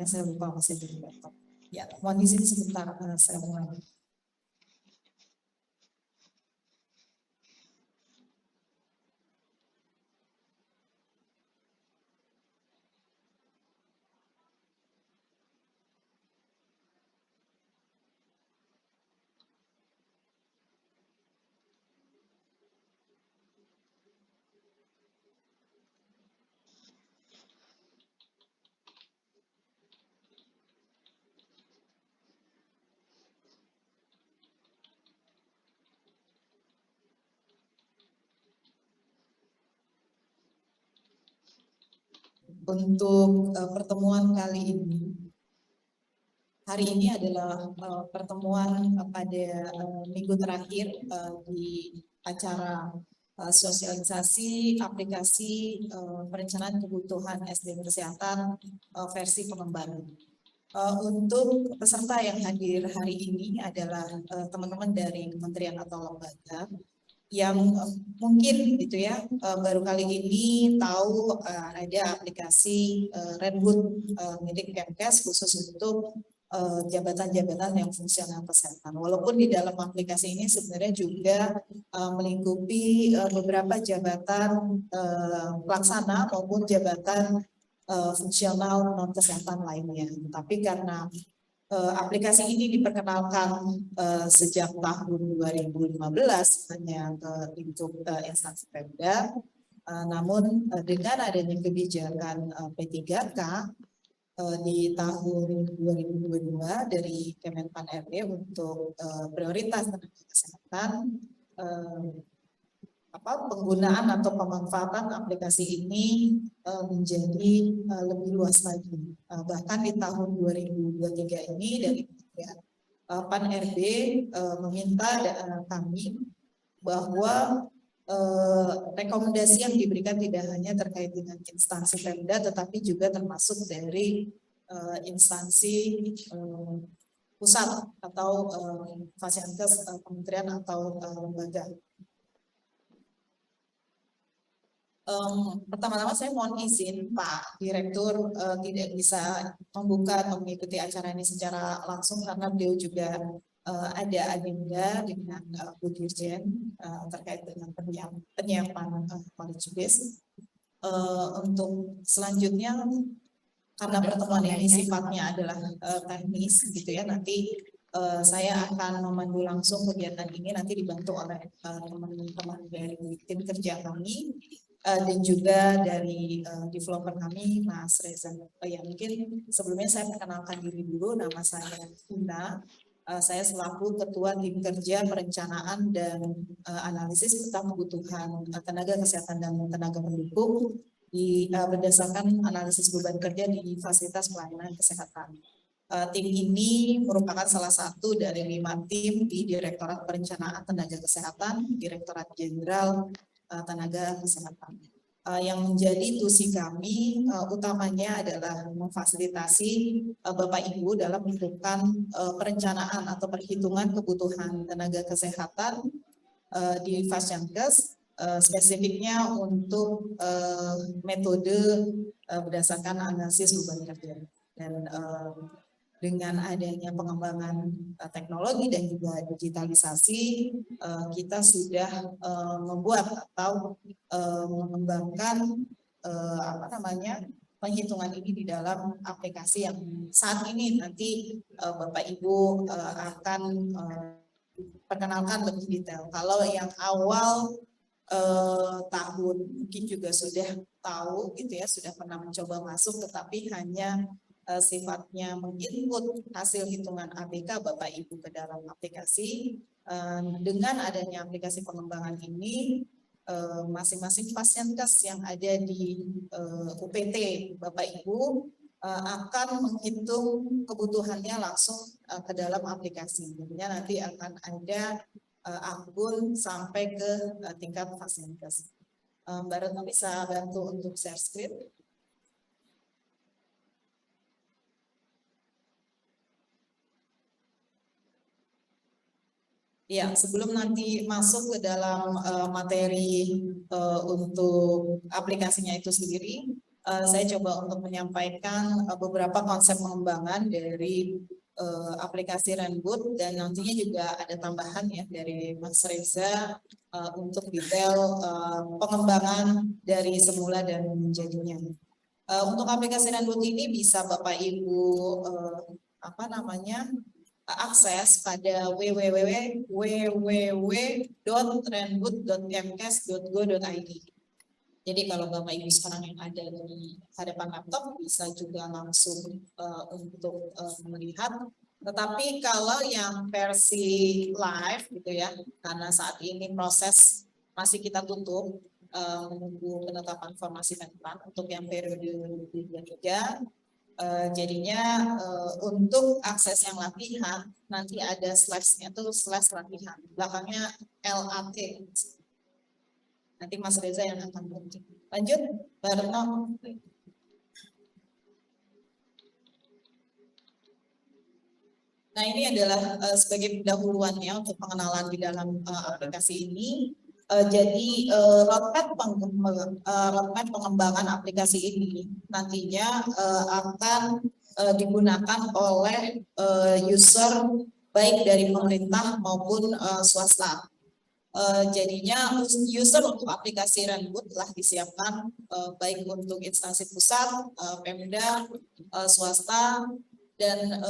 Saya lupa masih di laptop. Ya, mohon izin sebentar, saya mulai. Untuk pertemuan kali ini, hari ini adalah pertemuan pada minggu terakhir di acara sosialisasi aplikasi perencanaan kebutuhan SDM kesehatan versi pengembangan. Untuk peserta yang hadir hari ini adalah teman-teman dari kementerian atau lembaga yang mungkin gitu ya baru kali ini tahu ada aplikasi Redwood milik Kemkes khusus untuk jabatan-jabatan yang fungsional kesehatan. Walaupun di dalam aplikasi ini sebenarnya juga melingkupi beberapa jabatan pelaksana maupun jabatan fungsional non kesehatan lainnya. Tapi karena aplikasi ini diperkenalkan sejak tahun 2015 hanya ke lingkup instansi Pemda, namun dengan adanya kebijakan P3K di tahun 2022 dari Kemenpan RB untuk prioritas tenaga kesehatan, penggunaan atau pemanfaatan aplikasi ini menjadi lebih luas lagi. Bahkan di tahun 2023 ini dari Pan RB meminta kami bahwa rekomendasi yang diberikan tidak hanya terkait dengan instansi Pemda, tetapi juga termasuk dari instansi pusat atau fasilitas kementerian atau lembaga. Pertama-tama saya mohon izin Pak Direktur tidak bisa membuka atau mengikuti acara ini secara langsung karena beliau juga ada agenda dengan Bu Dirjen terkait dengan penyiapan knowledge base. Untuk selanjutnya karena pertemuan ini sifatnya adalah teknis gitu ya, nanti saya akan memandu langsung kegiatan ini, nanti dibantu oleh teman-teman dari tim kerja kami dan juga dari developer kami Mas Reza. Ya mungkin sebelumnya saya perkenalkan diri dulu, nama saya Ina. Saya selaku Ketua Tim Kerja Perencanaan dan Analisis tentang kebutuhan tenaga kesehatan dan tenaga pendukung berdasarkan analisis beban kerja di fasilitas pelayanan kesehatan. Tim ini merupakan salah satu dari 5 tim di Direktorat Perencanaan Tenaga Kesehatan, Direktorat Jenderal Tenaga Kesehatan. Yang menjadi tusi kami utamanya adalah memfasilitasi Bapak Ibu dalam melakukan perencanaan atau perhitungan kebutuhan tenaga kesehatan di Fasyankes, spesifiknya untuk metode berdasarkan analisis beban kerja. Dan dengan adanya pengembangan teknologi dan juga digitalisasi, kita sudah membuat atau mengembangkan penghitungan ini di dalam aplikasi yang saat ini nanti Bapak Ibu akan perkenalkan lebih detail. Kalau yang awal tahun mungkin juga sudah tahu gitu ya, sudah pernah mencoba masuk tetapi hanya sifatnya menginput hasil hitungan ABK Bapak Ibu ke dalam aplikasi. Dengan adanya aplikasi pengembangan ini, masing-masing Fasyankes yang ada di UPT Bapak Ibu akan menghitung kebutuhannya langsung ke dalam aplikasi. Tentunya nanti akan ada akun sampai ke tingkat Fasyankes. Mbak Retno bisa bantu untuk share screen? Ya, sebelum nanti masuk ke dalam materi untuk aplikasinya itu sendiri, saya coba untuk menyampaikan beberapa konsep pengembangan dari aplikasi Renboot, dan nantinya juga ada tambahan ya dari Mas Reza untuk detail pengembangan dari semula dan menjadinya. Untuk aplikasi Renboot ini bisa Bapak Ibu akses pada www.renboot.mkes.go.id. Jadi kalau Bapak Ibu sekarang yang ada di hadapan laptop bisa juga langsung untuk melihat. Tetapi kalau yang versi live gitu ya, karena saat ini proses masih kita tutup menunggu penetapan formasi Menpan untuk yang periode 2023. Jadinya untuk akses yang latihan nanti ada slash-nya tuh slash latihan, belakangnya LAT. Nanti Mas Reza yang akan lanjut. Mbak Retno. Nah, ini adalah sebagai pendahuluannya untuk pengenalan di dalam aplikasi ini. Jadi roadmap pengembangan aplikasi ini nantinya akan digunakan oleh user baik dari pemerintah maupun swasta. Jadinya user untuk aplikasi Renboot telah disiapkan baik untuk instansi pusat, Pemda, swasta, dan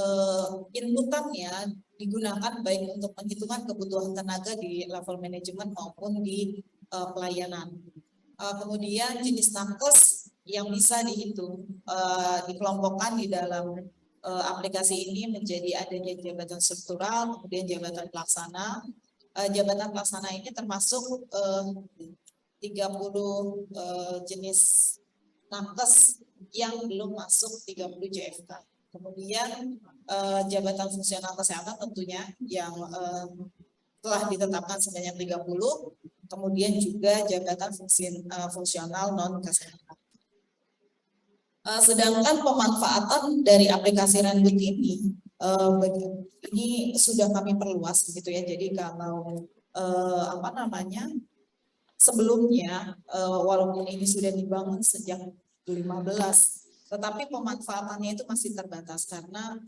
inputannya digunakan baik untuk penghitungan kebutuhan tenaga di level manajemen maupun di pelayanan. Kemudian jenis nakes yang bisa dihitung dikelompokkan di dalam aplikasi ini menjadi adanya jabatan struktural, kemudian jabatan pelaksana. Jabatan pelaksana ini termasuk 30 jenis nakes yang belum masuk 30 JFK. Kemudian jabatan fungsional kesehatan tentunya yang telah ditetapkan sebanyak 30, kemudian juga jabatan fungsional non kesehatan. Sedangkan pemanfaatan dari aplikasi Renboot ini sudah kami perluas gitu ya. Jadi kalau sebelumnya walaupun ini sudah dibangun sejak 2015, tetapi pemanfaatannya itu masih terbatas karena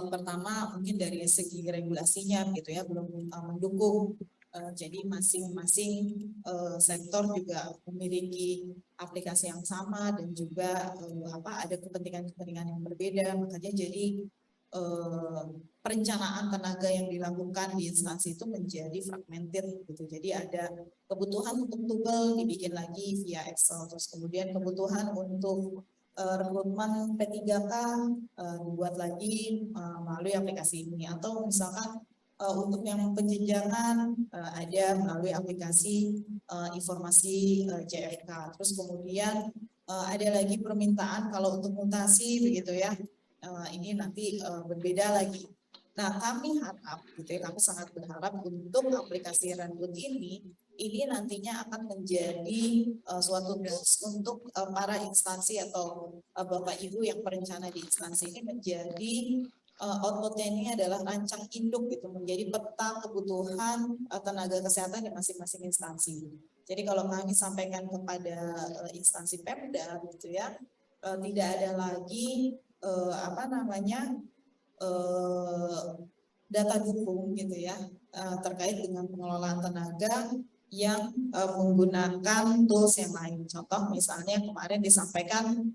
pertama mungkin dari segi regulasinya gitu ya belum mendukung. Jadi masing-masing sektor juga memiliki aplikasi yang sama dan juga ada kepentingan-kepentingan yang berbeda, makanya jadi perencanaan tenaga yang dilakukan di instansi itu menjadi fragmented gitu. Jadi ada kebutuhan untuk tubel dibikin lagi via Excel, terus kemudian kebutuhan untuk rekrutmen P3K dibuat lagi melalui aplikasi ini, atau misalkan untuk yang penjenjangan ada melalui aplikasi informasi JFK. Terus kemudian ada lagi permintaan kalau untuk mutasi begitu ya, ini nanti berbeda lagi. Nah, kami harap gitu ya, kami sangat berharap untuk aplikasi Renboot ini nantinya akan menjadi suatu tools untuk para instansi atau Bapak Ibu yang perencana di instansi ini, menjadi outputnya ini adalah rancang induk gitu, menjadi peta kebutuhan tenaga kesehatan di masing-masing instansi. Jadi kalau kami sampaikan kepada instansi Pemda gitu ya, tidak ada lagi data dukung gitu ya terkait dengan pengelolaan tenaga yang menggunakan tools yang lain. Contoh misalnya kemarin disampaikan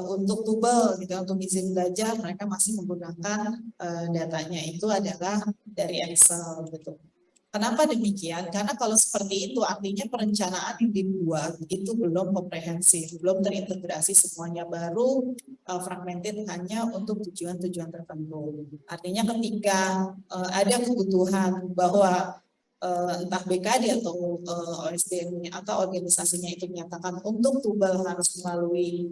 untuk tubel gitu, untuk izin belajar mereka masih menggunakan datanya itu adalah dari Excel gitu. Kenapa demikian? Karena kalau seperti itu artinya perencanaan yang dibuat itu belum komprehensif, belum terintegrasi semuanya, baru fragmented hanya untuk tujuan-tujuan tertentu. Artinya ketika ada kebutuhan bahwa entah BKD atau OSDM atau organisasinya itu menyatakan untuk tubel harus melalui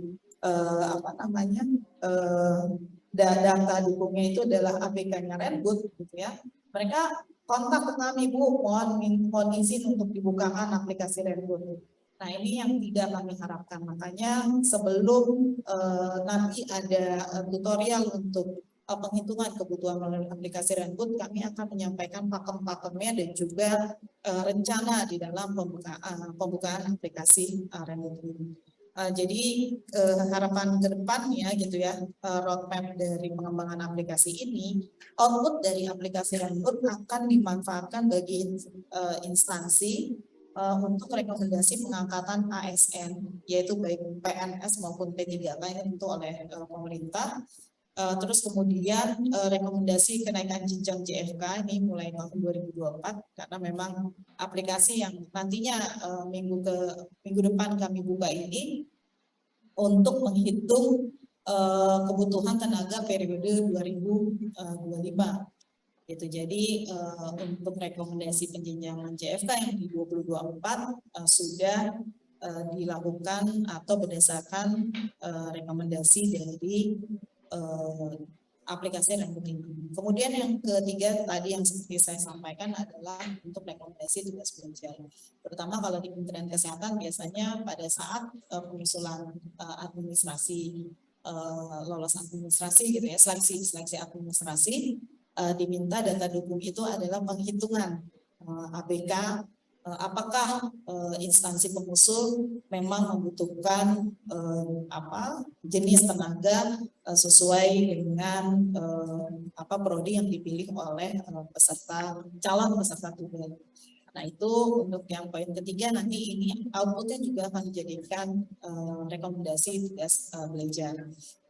data dukungnya itu adalah APK-nya Renboot gitu ya. Mereka kontak ke kami, Bu, mohon izin untuk dibukakan aplikasi Renboot. Nah, ini yang tidak kami harapkan. Makanya sebelum nanti ada tutorial untuk penghitungan kebutuhan melalui aplikasi Renboot, kami akan menyampaikan pakem-pakemnya dan juga rencana di dalam pembukaan aplikasi Renboot ini. Jadi harapan ke depannya gitu ya, roadmap dari pengembangan aplikasi ini, output dari aplikasi Renbook akan dimanfaatkan bagi instansi untuk rekomendasi pengangkatan ASN, yaitu baik PNS maupun P3K yang tentu oleh pemerintah. Terus kemudian rekomendasi kenaikan jenjang JFK ini mulai tahun 2024 karena memang aplikasi yang nantinya minggu depan kami buka ini untuk menghitung kebutuhan tenaga periode 2025 gitu. Jadi untuk rekomendasi penjenjangan JFK yang di 2024 sudah dilakukan atau berdasarkan rekomendasi dari aplikasi Renbook ini. Kemudian yang ketiga tadi yang seperti saya sampaikan adalah untuk rekomendasi tugas belajar. Terutama kalau di Kementerian Kesehatan biasanya pada saat penyusulan administrasi lolos administrasi gitu ya, seleksi administrasi, diminta data dukung itu adalah penghitungan ABK, apakah instansi pengusul memang membutuhkan jenis tenaga sesuai dengan prodi yang dipilih oleh calon peserta tugas. Nah itu untuk yang poin ketiga, nanti ini outputnya juga akan dijadikan rekomendasi tugas belajar.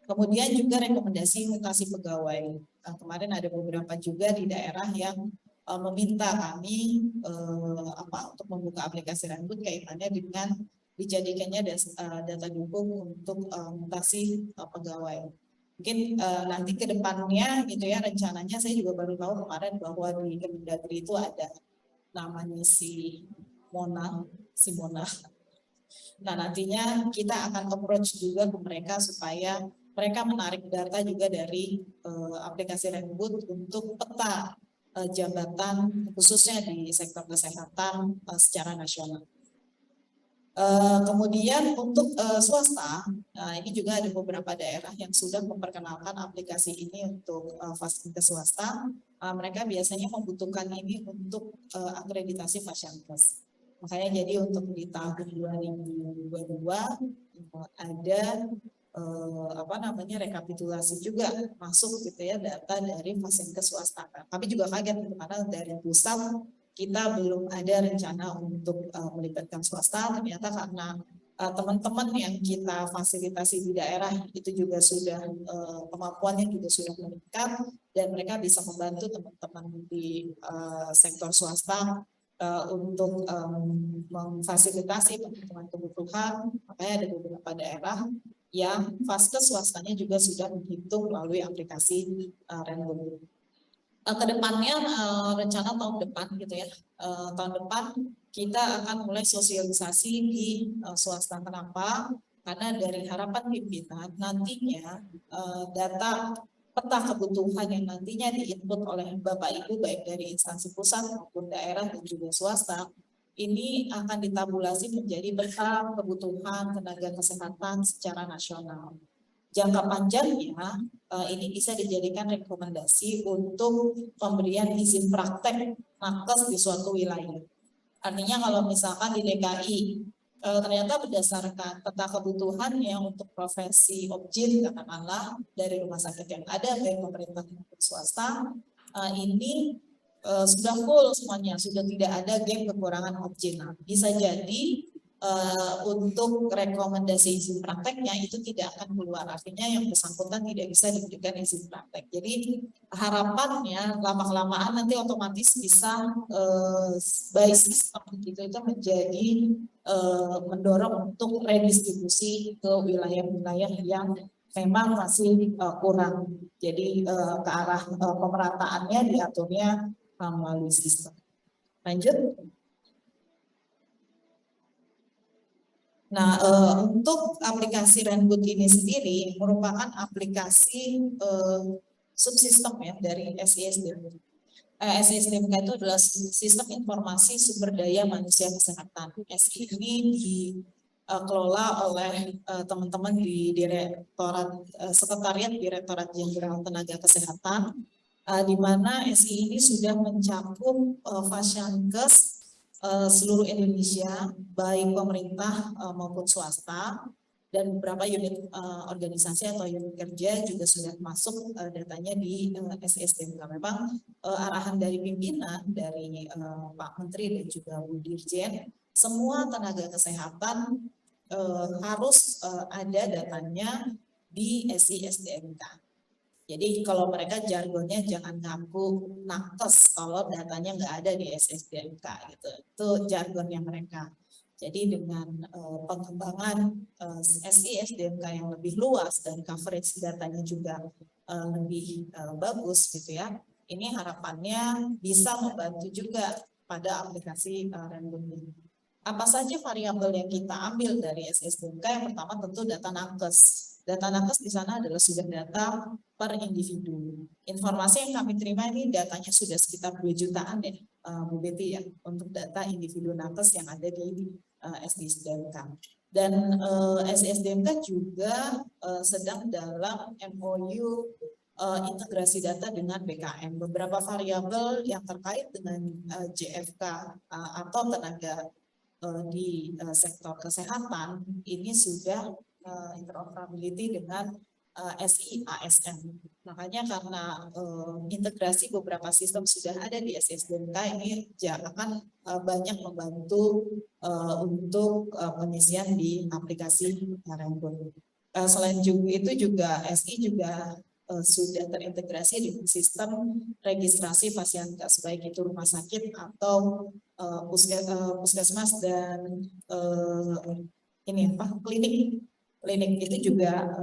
Kemudian juga rekomendasi mutasi pegawai. Kemarin ada beberapa juga di daerah yang meminta kami untuk membuka aplikasi Renbook kaitannya dengan dijadikannya data dukung untuk mutasi pegawai. Mungkin nanti ke depannya gitu ya, rencananya saya juga baru tahu kemarin bahwa di Kemendagri itu ada namanya si Mona. Nah nantinya kita akan approach juga ke mereka supaya mereka menarik data juga dari aplikasi Renbook untuk peta jabatan khususnya di sektor kesehatan secara nasional. Kemudian untuk swasta, ini juga ada beberapa daerah yang sudah memperkenalkan aplikasi ini untuk fasilitas swasta. Mereka biasanya membutuhkan ini untuk akreditasi Fasiankes. Makanya jadi untuk di tahun 2022 ada rekapitulasi juga masuk gitu ya data dari Fasiankes swasta. Kami juga kaget karena dari pusat kita belum ada rencana untuk melibatkan swasta, ternyata karena teman-teman yang kita fasilitasi di daerah itu juga sudah kemampuannya juga sudah meningkat dan mereka bisa membantu teman-teman di sektor swasta untuk memfasilitasi pemenuhan kebutuhan. Makanya ada beberapa daerah yang vaskes swastanya juga sudah menghitung melalui aplikasi Renbook. Kedepannya rencana tahun depan gitu ya, tahun depan kita akan mulai sosialisasi di swasta. Kenapa? Karena dari harapan pimpinan nantinya data peta kebutuhan yang nantinya diinput oleh Bapak Ibu baik dari instansi pusat maupun daerah dan juga swasta ini akan ditabulasi menjadi peta kebutuhan tenaga kesehatan secara nasional. Jangka panjangnya ini bisa dijadikan rekomendasi untuk pemberian izin praktek nakes di suatu wilayah. Artinya kalau misalkan di DKI ternyata berdasarkan peta kebutuhannya untuk profesi objin katakanlah dari rumah sakit yang ada baik pemerintah maupun swasta ini sudah full semuanya, sudah tidak ada gap kekurangan objin. Bisa jadi untuk rekomendasi izin prakteknya itu tidak akan keluar, artinya yang bersangkutan tidak bisa diberikan izin praktek. Jadi harapannya lama-kelamaan nanti otomatis bisa by system gitu itu menjadi mendorong untuk redistribusi ke wilayah-wilayah yang memang masih kurang. Jadi ke arah pemerataannya diaturnya melalui sistem. Lanjut. Nah, untuk aplikasi Renbook ini sendiri merupakan aplikasi subsistem ya dari SISDMK. SISDMK itu adalah Sistem Informasi Sumber Daya Manusia Kesehatan. SI ini dikelola oleh teman-teman di Sekretariat Direktorat Jenderal Tenaga Kesehatan, di mana SI ini sudah mencakup Fasiankes seluruh Indonesia, baik pemerintah maupun swasta. dan beberapa unit organisasi atau unit kerja juga sudah masuk datanya di SSDMK. Memang arahan dari pimpinan, dari Pak Menteri dan juga Bu Dirjen, semua tenaga kesehatan harus ada datanya di SI-SDMK. Jadi kalau mereka jargonnya jangan ngaku nakes kalau datanya nggak ada di SSDMK gitu. Itu jargonnya mereka. Jadi dengan pengembangan SI SDMK yang lebih luas dan coverage datanya juga lebih bagus gitu ya. Ini harapannya bisa membantu juga pada aplikasi Renbud ini. Apa saja variabel yang kita ambil dari SSDMK? Yang pertama tentu data nakes. Data nakes di sana adalah sudah data per individu. Informasi yang kami terima ini datanya sudah sekitar 2 jutaan ya, Bu Betty ya, untuk data individu nakes yang ada di SSDMK. Dan SSDMK juga sedang dalam MOU integrasi data dengan BKM. Beberapa variabel yang terkait dengan JFK atau tenaga di sektor kesehatan ini sudah interoperability dengan SI ASN. Makanya karena integrasi beberapa sistem sudah ada di SSDMK ini akan banyak membantu untuk pengisian di aplikasi Renbud. Selain itu juga SI juga sudah terintegrasi di sistem registrasi fasilitas baik itu rumah sakit atau puskesmas dan ini apa klinik itu juga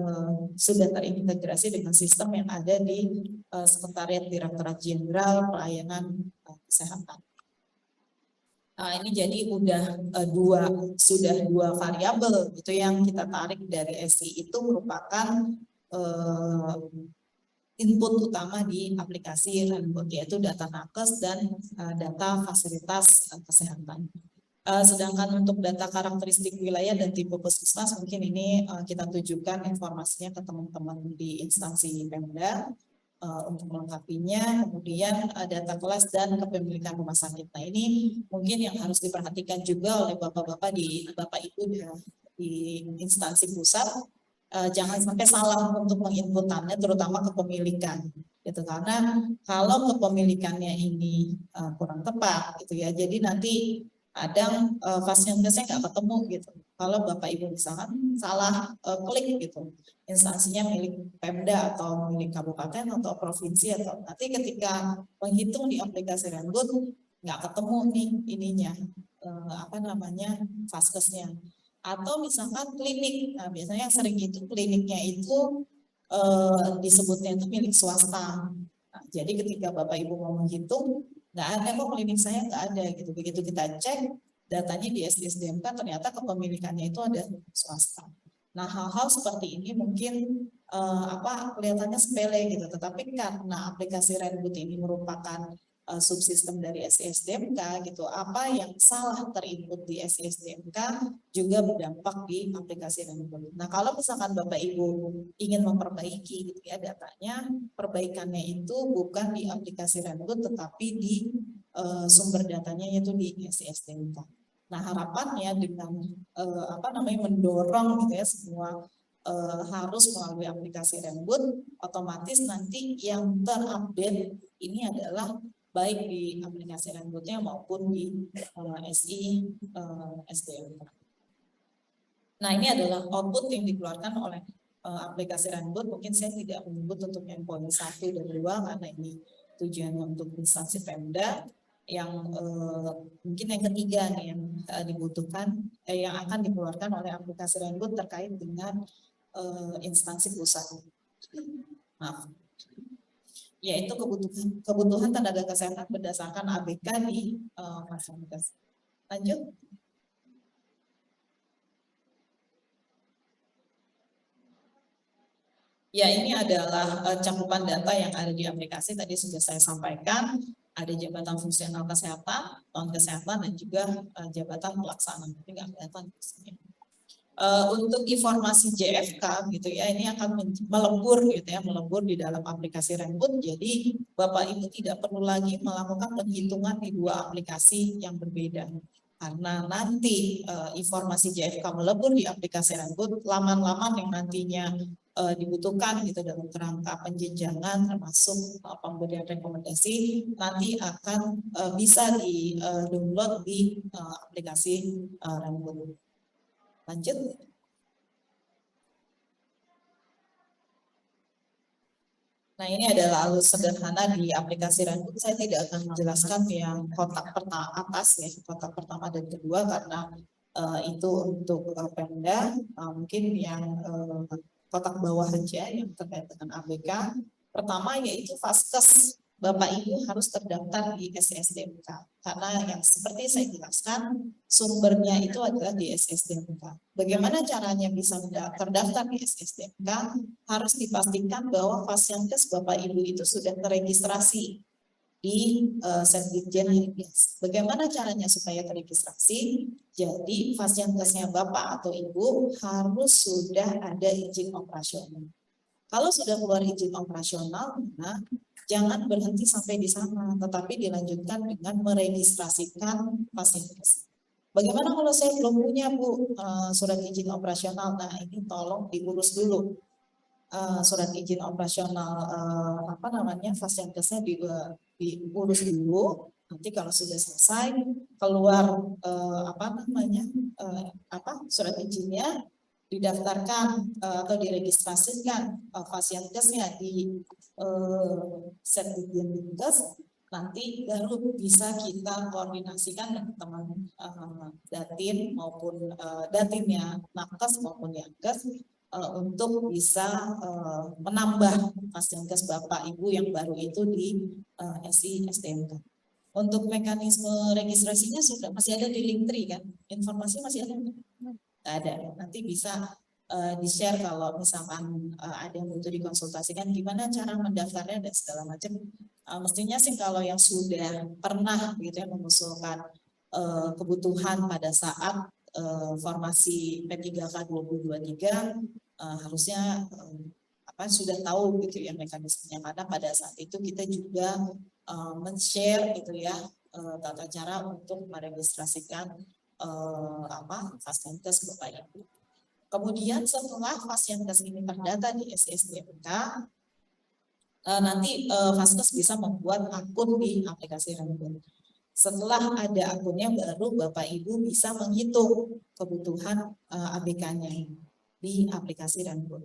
sudah terintegrasi dengan sistem yang ada di Sekretariat Direktorat Jenderal Pelayanan Kesehatan. Ini jadi sudah dua variabel itu yang kita tarik dari SI itu merupakan input utama di aplikasi Renbud, yaitu data nakes dan data fasilitas kesehatan. Sedangkan untuk data karakteristik wilayah dan tipe puskesmas mungkin ini kita tujukan informasinya ke teman-teman di instansi Pemda untuk melengkapinya. Kemudian data kelas dan kepemilikan rumah sakit. Nah ini mungkin yang harus diperhatikan juga oleh bapak-bapak Bapak Ibu di instansi pusat. Jangan sampai salah untuk menginputannya, terutama kepemilikan, gitu. Karena kalau kepemilikannya ini kurang tepat, gitu ya, jadi nanti kadang fasilitasnya nggak ketemu, gitu. Kalau Bapak Ibu misalkan salah klik, gitu, instansinya milik Pemda atau milik kabupaten atau provinsi, atau nanti ketika menghitung di aplikasi Renbud nggak ketemu nih ininya, vaskesnya. Atau misalkan klinik, nah biasanya yang sering itu kliniknya itu disebutnya itu milik swasta. Nah, jadi ketika Bapak Ibu mau menghitung, nggak ada kok klinik saya nggak ada gitu. Begitu kita cek datanya di SDMK ternyata kepemilikannya itu ada swasta. Nah hal-hal seperti ini mungkin kelihatannya sepele gitu, tetapi karena aplikasi Renbud ini merupakan subsistem dari SSDMK gitu, apa yang salah terinput di SSDMK juga berdampak di aplikasi Renbud. Nah kalau misalkan Bapak Ibu ingin memperbaiki gitu ya datanya, perbaikannya itu bukan di aplikasi Renbud tetapi di sumber datanya yaitu di SSDMK. Nah harapannya dengan mendorong gitu ya semua harus melalui aplikasi Renbud, otomatis nanti yang terupdate ini adalah baik di aplikasi Renbudnya maupun di SI SDMK. Nah ini adalah output yang dikeluarkan oleh aplikasi Renbud. Mungkin saya tidak menyebut untuk yang poin 1 dan 2 karena ini tujuannya untuk instansi Pemda. Yang mungkin yang ketiga nih yang dibutuhkan yang akan dikeluarkan oleh aplikasi Renbud terkait dengan instansi pusat. Maaf. Yaitu kebutuhan tenaga kesehatan berdasarkan ABK di fasilitas. Lanjut. Ya ini adalah cakupan data yang ada di aplikasi, tadi sudah saya sampaikan, ada jabatan fungsional kesehatan, non kesehatan, dan juga jabatan pelaksana. Tapi nggak kelihatan untuk informasi JFK gitu ya, ini akan melebur gitu ya, melebur di dalam aplikasi Renbud. Jadi Bapak Ibu tidak perlu lagi melakukan penghitungan di dua aplikasi yang berbeda. Karena nanti informasi JFK melebur di aplikasi Rembut, laman-laman yang nantinya dibutuhkan gitu dalam kerangka penjenjangan termasuk pemberian rekomendasi nanti akan bisa di-download di aplikasi Rembut. Lanjut. Nah, ini adalah alur sederhana di aplikasi Rembut. Saya tidak akan menjelaskan yang kotak atas ya, kotak pertama dan kedua karena itu untuk Pemda. Mungkin yang kotak bawah saja yang terkait dengan ABK. Pertama yaitu Vaskes. Bapak Ibu harus terdaftar di SSDMK karena yang seperti saya jelaskan sumbernya itu adalah di SSDMK. Bagaimana caranya bisa terdaftar di SSDMK? Harus dipastikan bahwa Fasiankes Bapak Ibu itu sudah terregistrasi di Setdirjen Harigas. Bagaimana caranya supaya terregistrasi? Jadi Fasiankesnya Bapak atau Ibu harus sudah ada izin operasional. Kalau sudah keluar izin operasional, nah jangan berhenti sampai di sana, tetapi dilanjutkan dengan meregistrasikan Fasiankes. Bagaimana kalau saya belum punya Bu surat izin operasional? Nah ini tolong diurus dulu surat izin operasional Fasiankesnya diurus dulu. Nanti kalau sudah selesai keluar surat izinnya didaftarkan atau diregistrasikan Fasiankesnya di Setdirjen Harigas. Nanti baru bisa kita koordinasikan dengan teman Datin maupun Datinnya Nakes maupun Yankes untuk bisa menambah Fasiankes Bapak Ibu yang baru itu di SI SDMK. Untuk mekanisme registrasinya sudah masih ada di Linktree kan? Informasi masih ada? Ada. Nanti bisa di-share kalau misalkan ada yang butuh dikonsultasikan gimana cara mendaftarnya dan segala macam. Mestinya sih kalau yang sudah pernah gitu ya mengusulkan kebutuhan pada saat formasi P3K 2023 harusnya sudah tahu gitu ya mekanismenya karena pada saat itu kita juga men-share gitu ya tata cara untuk meregistrasikan Fasiankes Bapak Ibu. Kemudian setelah Fasiankes ini terdata di SSDMK, nanti Vaskes bisa membuat akun di aplikasi Rembut. Setelah ada akunnya baru Bapak Ibu bisa menghitung kebutuhan ABK-nya di aplikasi Rembut.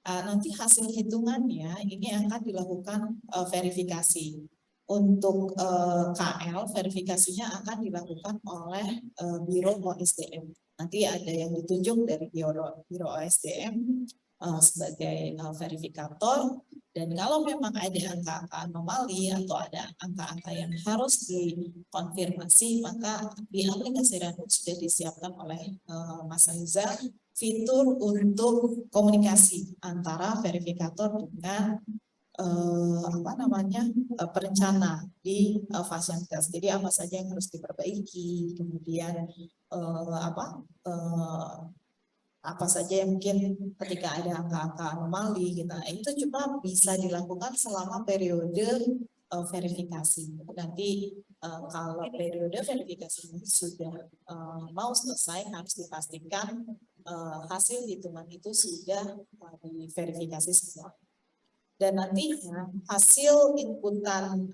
Nanti hasil hitungannya ini akan dilakukan verifikasi. Untuk KL verifikasinya akan dilakukan oleh Biro OSDM. Nanti ada yang ditunjuk dari Biro OSDM sebagai verifikator. Dan kalau memang ada angka-angka anomali atau ada angka-angka yang harus dikonfirmasi, maka di aplikasi Rembut sudah disiapkan oleh Mas Riza fitur untuk komunikasi antara verifikator dengan perencana di Fasiankes. Jadi apa saja yang harus diperbaiki, kemudian apa saja yang mungkin ketika ada angka-angka anomali gitu. Itu cuma bisa dilakukan selama periode verifikasi. Nanti kalau periode verifikasi sudah mau selesai harus dipastikan hasil hitungan itu sudah diverifikasi semua. Dan nantinya hasil inputan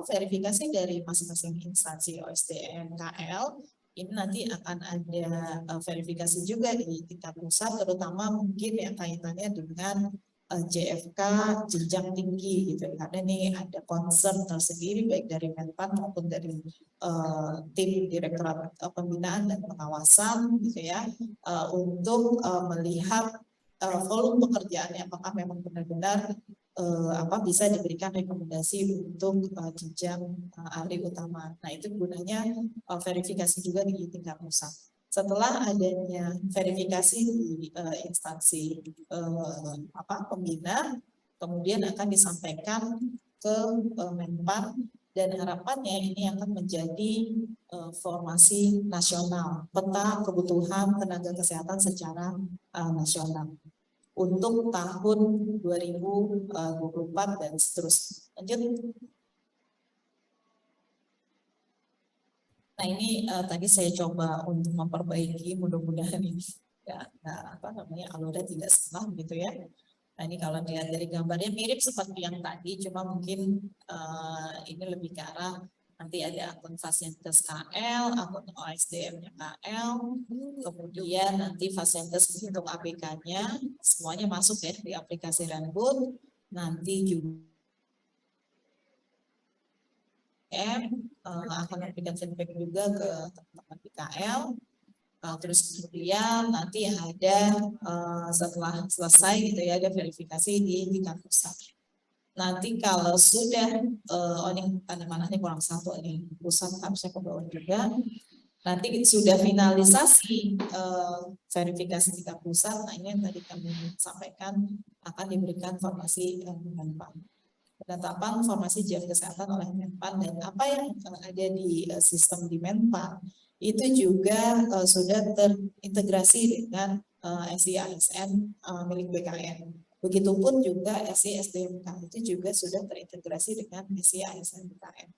verifikasi dari masing-masing instansi OSDM KL ini nanti akan ada verifikasi juga di tingkat pusat, terutama mungkin yang kaitannya dengan JFK jenjang tinggi gitu, karena ini ada concern tersendiri baik dari Menpan maupun dari tim Direktorat Pembinaan dan Pengawasan gitu ya untuk melihat volume pekerjaannya apakah memang benar-benar bisa diberikan rekomendasi untuk jenjang ahli utama. Nah itu gunanya verifikasi juga di tingkat pusat. Setelah adanya verifikasi di instansi pembina, kemudian akan disampaikan ke Menpan dan harapannya ini akan menjadi formasi nasional, peta kebutuhan tenaga kesehatan secara nasional untuk tahun 2024 dan seterusnya. Lanjut. Nah ini tadi saya coba untuk memperbaiki, mudah-mudahan ini alurnya tidak salah gitu ya. Nah ini kalau dilihat dari gambarnya mirip seperti yang tadi, cuma mungkin ini lebih ke arah nanti ada akun Fasiankes KL, akun OSDM-nya KL, kemudian nanti Fasiankes untuk APK-nya, semuanya masuk ya di aplikasi Renboot. Nanti juga akan memberikan feedback juga ke teman-teman di KL. Terus kemudian nanti ada setelah selesai gitu ya, ada verifikasi di tingkat pusat. Nanti kalau sudah ini tanda-tandanya kurang satu, ini pusat harusnya ke bawah juga. Nanti sudah finalisasi verifikasi tingkat pusat. Nah ini yang tadi kami sampaikan akan diberikan informasi Menpan. Penetapan informasi jam kesehatan oleh Menpan dan apa yang ada di sistem di Menpan itu juga sudah terintegrasi dengan SI-ASN milik BKN. Begitupun juga SI-SDMK itu juga sudah terintegrasi dengan SI-ASN BKN,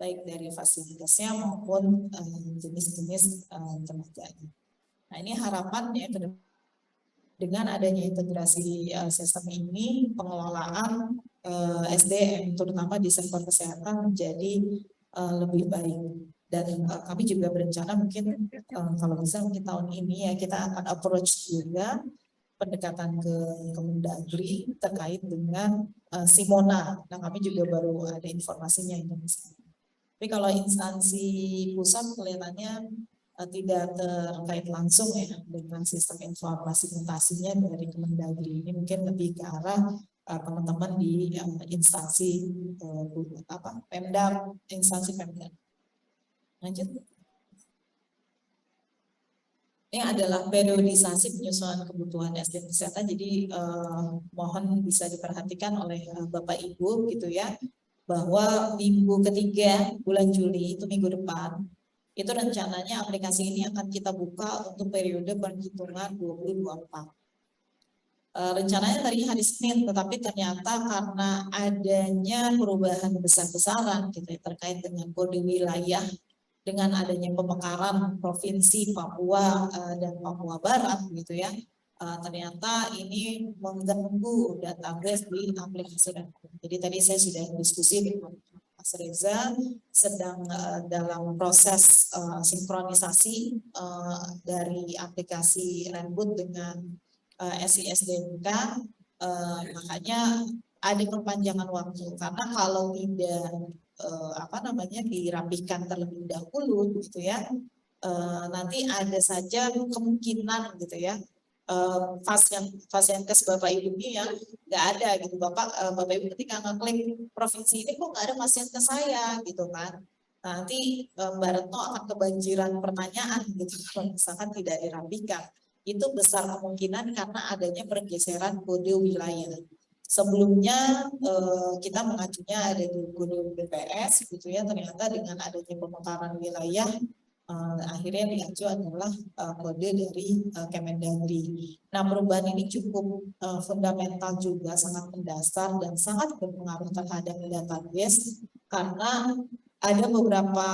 baik dari fasilitasnya maupun jenis-jenis tenaganya. Nah ini harapannya dengan adanya integrasi sistem ini, pengelolaan SDM terutama di sektor kesehatan menjadi lebih baik. Dan kami juga berencana mungkin kalau bisa mungkin tahun ini ya kita akan approach juga pendekatan ke Kemendagri terkait dengan Simona. Nah kami juga baru ada informasinya ini. Tapi kalau instansi pusat kelihatannya tidak terkait langsung ya dengan sistem informasi mutasinya dari Kemendagri. Ini mungkin lebih ke arah teman-teman di instansi Pemda, instansi Pemda. Lanjut. Ini adalah periodisasi penyesuaian kebutuhan SDM kesehatan. Jadi mohon bisa diperhatikan oleh Bapak Ibu gitu ya, bahwa minggu ketiga bulan Juli itu minggu depan itu rencananya aplikasi ini akan kita buka untuk periode perhitungan 2024. Rencananya dari hari Senin, tetapi ternyata karena adanya perubahan besar-besaran gitu ya, terkait dengan kode wilayah dengan adanya pemekaran provinsi Papua dan Papua Barat gitu ya, ternyata ini mengganggu database di aplikasi Renboot. Jadi tadi saya sudah diskusi dengan Mas Reza, sedang dalam proses sinkronisasi dari aplikasi Renboot dengan SI-SDMK, makanya ada perpanjangan waktu karena kalau tidak dirapikan terlebih dahulu gitu ya, nanti ada saja kemungkinan gitu ya Fasiankes Bapak Ibu ini ya nggak ada gitu Bapak Ibu ketika ngeklik provinsi ini kok nggak ada Fasiankes saya gitu kan. Nanti Mbak Retno akan kebanjiran pertanyaan gitu kalau misalkan tidak dirapikan. Itu besar kemungkinan karena adanya pergeseran kode wilayah. Sebelumnya kita mengacunya ada di kode BPS gitu ya, ternyata dengan adanya pemekaran wilayah akhirnya diacu adalah kode dari Kemendagri. Nah perubahan ini cukup fundamental juga, sangat mendasar dan sangat berpengaruh terhadap database karena ada beberapa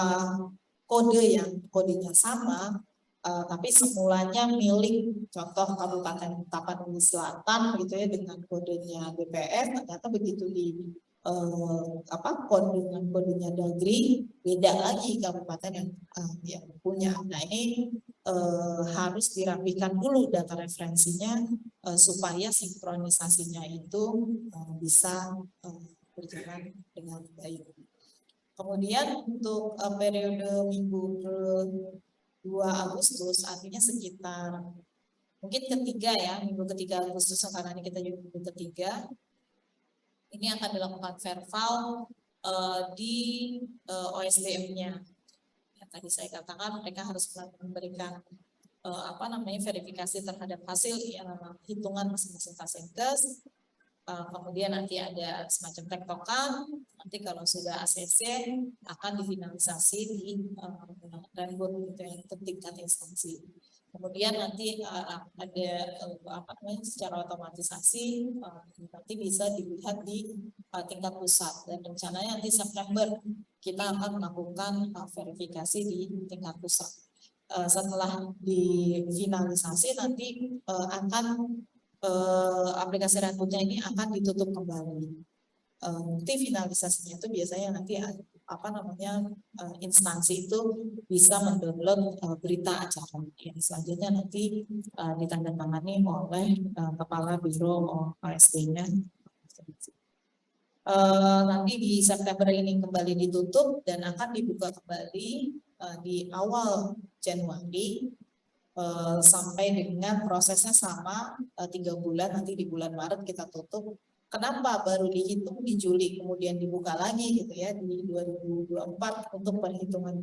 kode yang kodenya sama, tapi semulanya milik contoh Kabupaten Tapanuli Selatan gitu ya dengan kodenya BPS, ternyata begitu di kodenya Dagri beda lagi kabupaten yang punya. Nah ini harus dirapikan dulu data referensinya supaya sinkronisasinya itu bisa berjalan dengan baik. Kemudian untuk periode minggu ke-2 Agustus, artinya sekitar mungkin ketiga ya, minggu ketiga Agustus karena ini kita juga minggu ketiga, ini akan dilakukan verval di OSDM-nya. Ya, tadi saya katakan mereka harus memberikan verifikasi terhadap hasil hitungan masing-masing Fasiankes. Kemudian nanti ada semacam tektokan, nanti kalau sudah ACC akan difinalisasi di Renboot gitu ya, tingkat instansi. Kemudian nanti ada secara otomatisasi nanti bisa dilihat di tingkat pusat dan rencananya nanti September kita akan melakukan verifikasi di tingkat pusat. Setelah difinalisasi nanti akan aplikasi Rambutnya ini akan ditutup kembali. Bukti finalisasinya itu biasanya nanti instansi itu bisa mendownload berita acara yang selanjutnya nanti ditandatangani oleh kepala biro OSD-nya. Nanti di September ini kembali ditutup dan akan dibuka kembali di awal Januari sampai dengan prosesnya sama 3 bulan, nanti di bulan Maret kita tutup. Kenapa baru dihitung di Juli kemudian dibuka lagi gitu ya di 2024 untuk perhitungan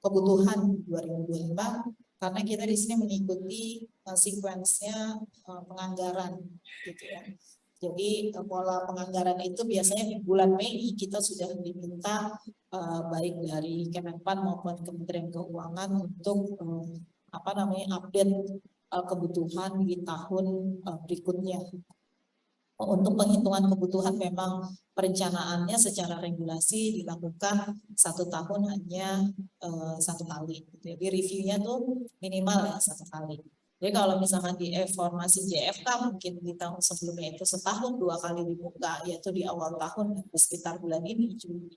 kebutuhan 2025, karena kita di sini mengikuti sekuensnya penganggaran gitu ya. Jadi pola penganggaran itu biasanya di bulan Mei kita sudah diminta baik dari Kemenpan maupun Kementerian Keuangan untuk update kebutuhan di tahun berikutnya. Untuk penghitungan kebutuhan memang perencanaannya secara regulasi dilakukan 1 tahun hanya 1 kali. Jadi reviewnya tuh minimal ya 1 kali. Jadi kalau misalkan di formasi JFK mungkin di tahun sebelumnya itu setahun 2 kali dibuka, yaitu di awal tahun sekitar bulan ini Juni.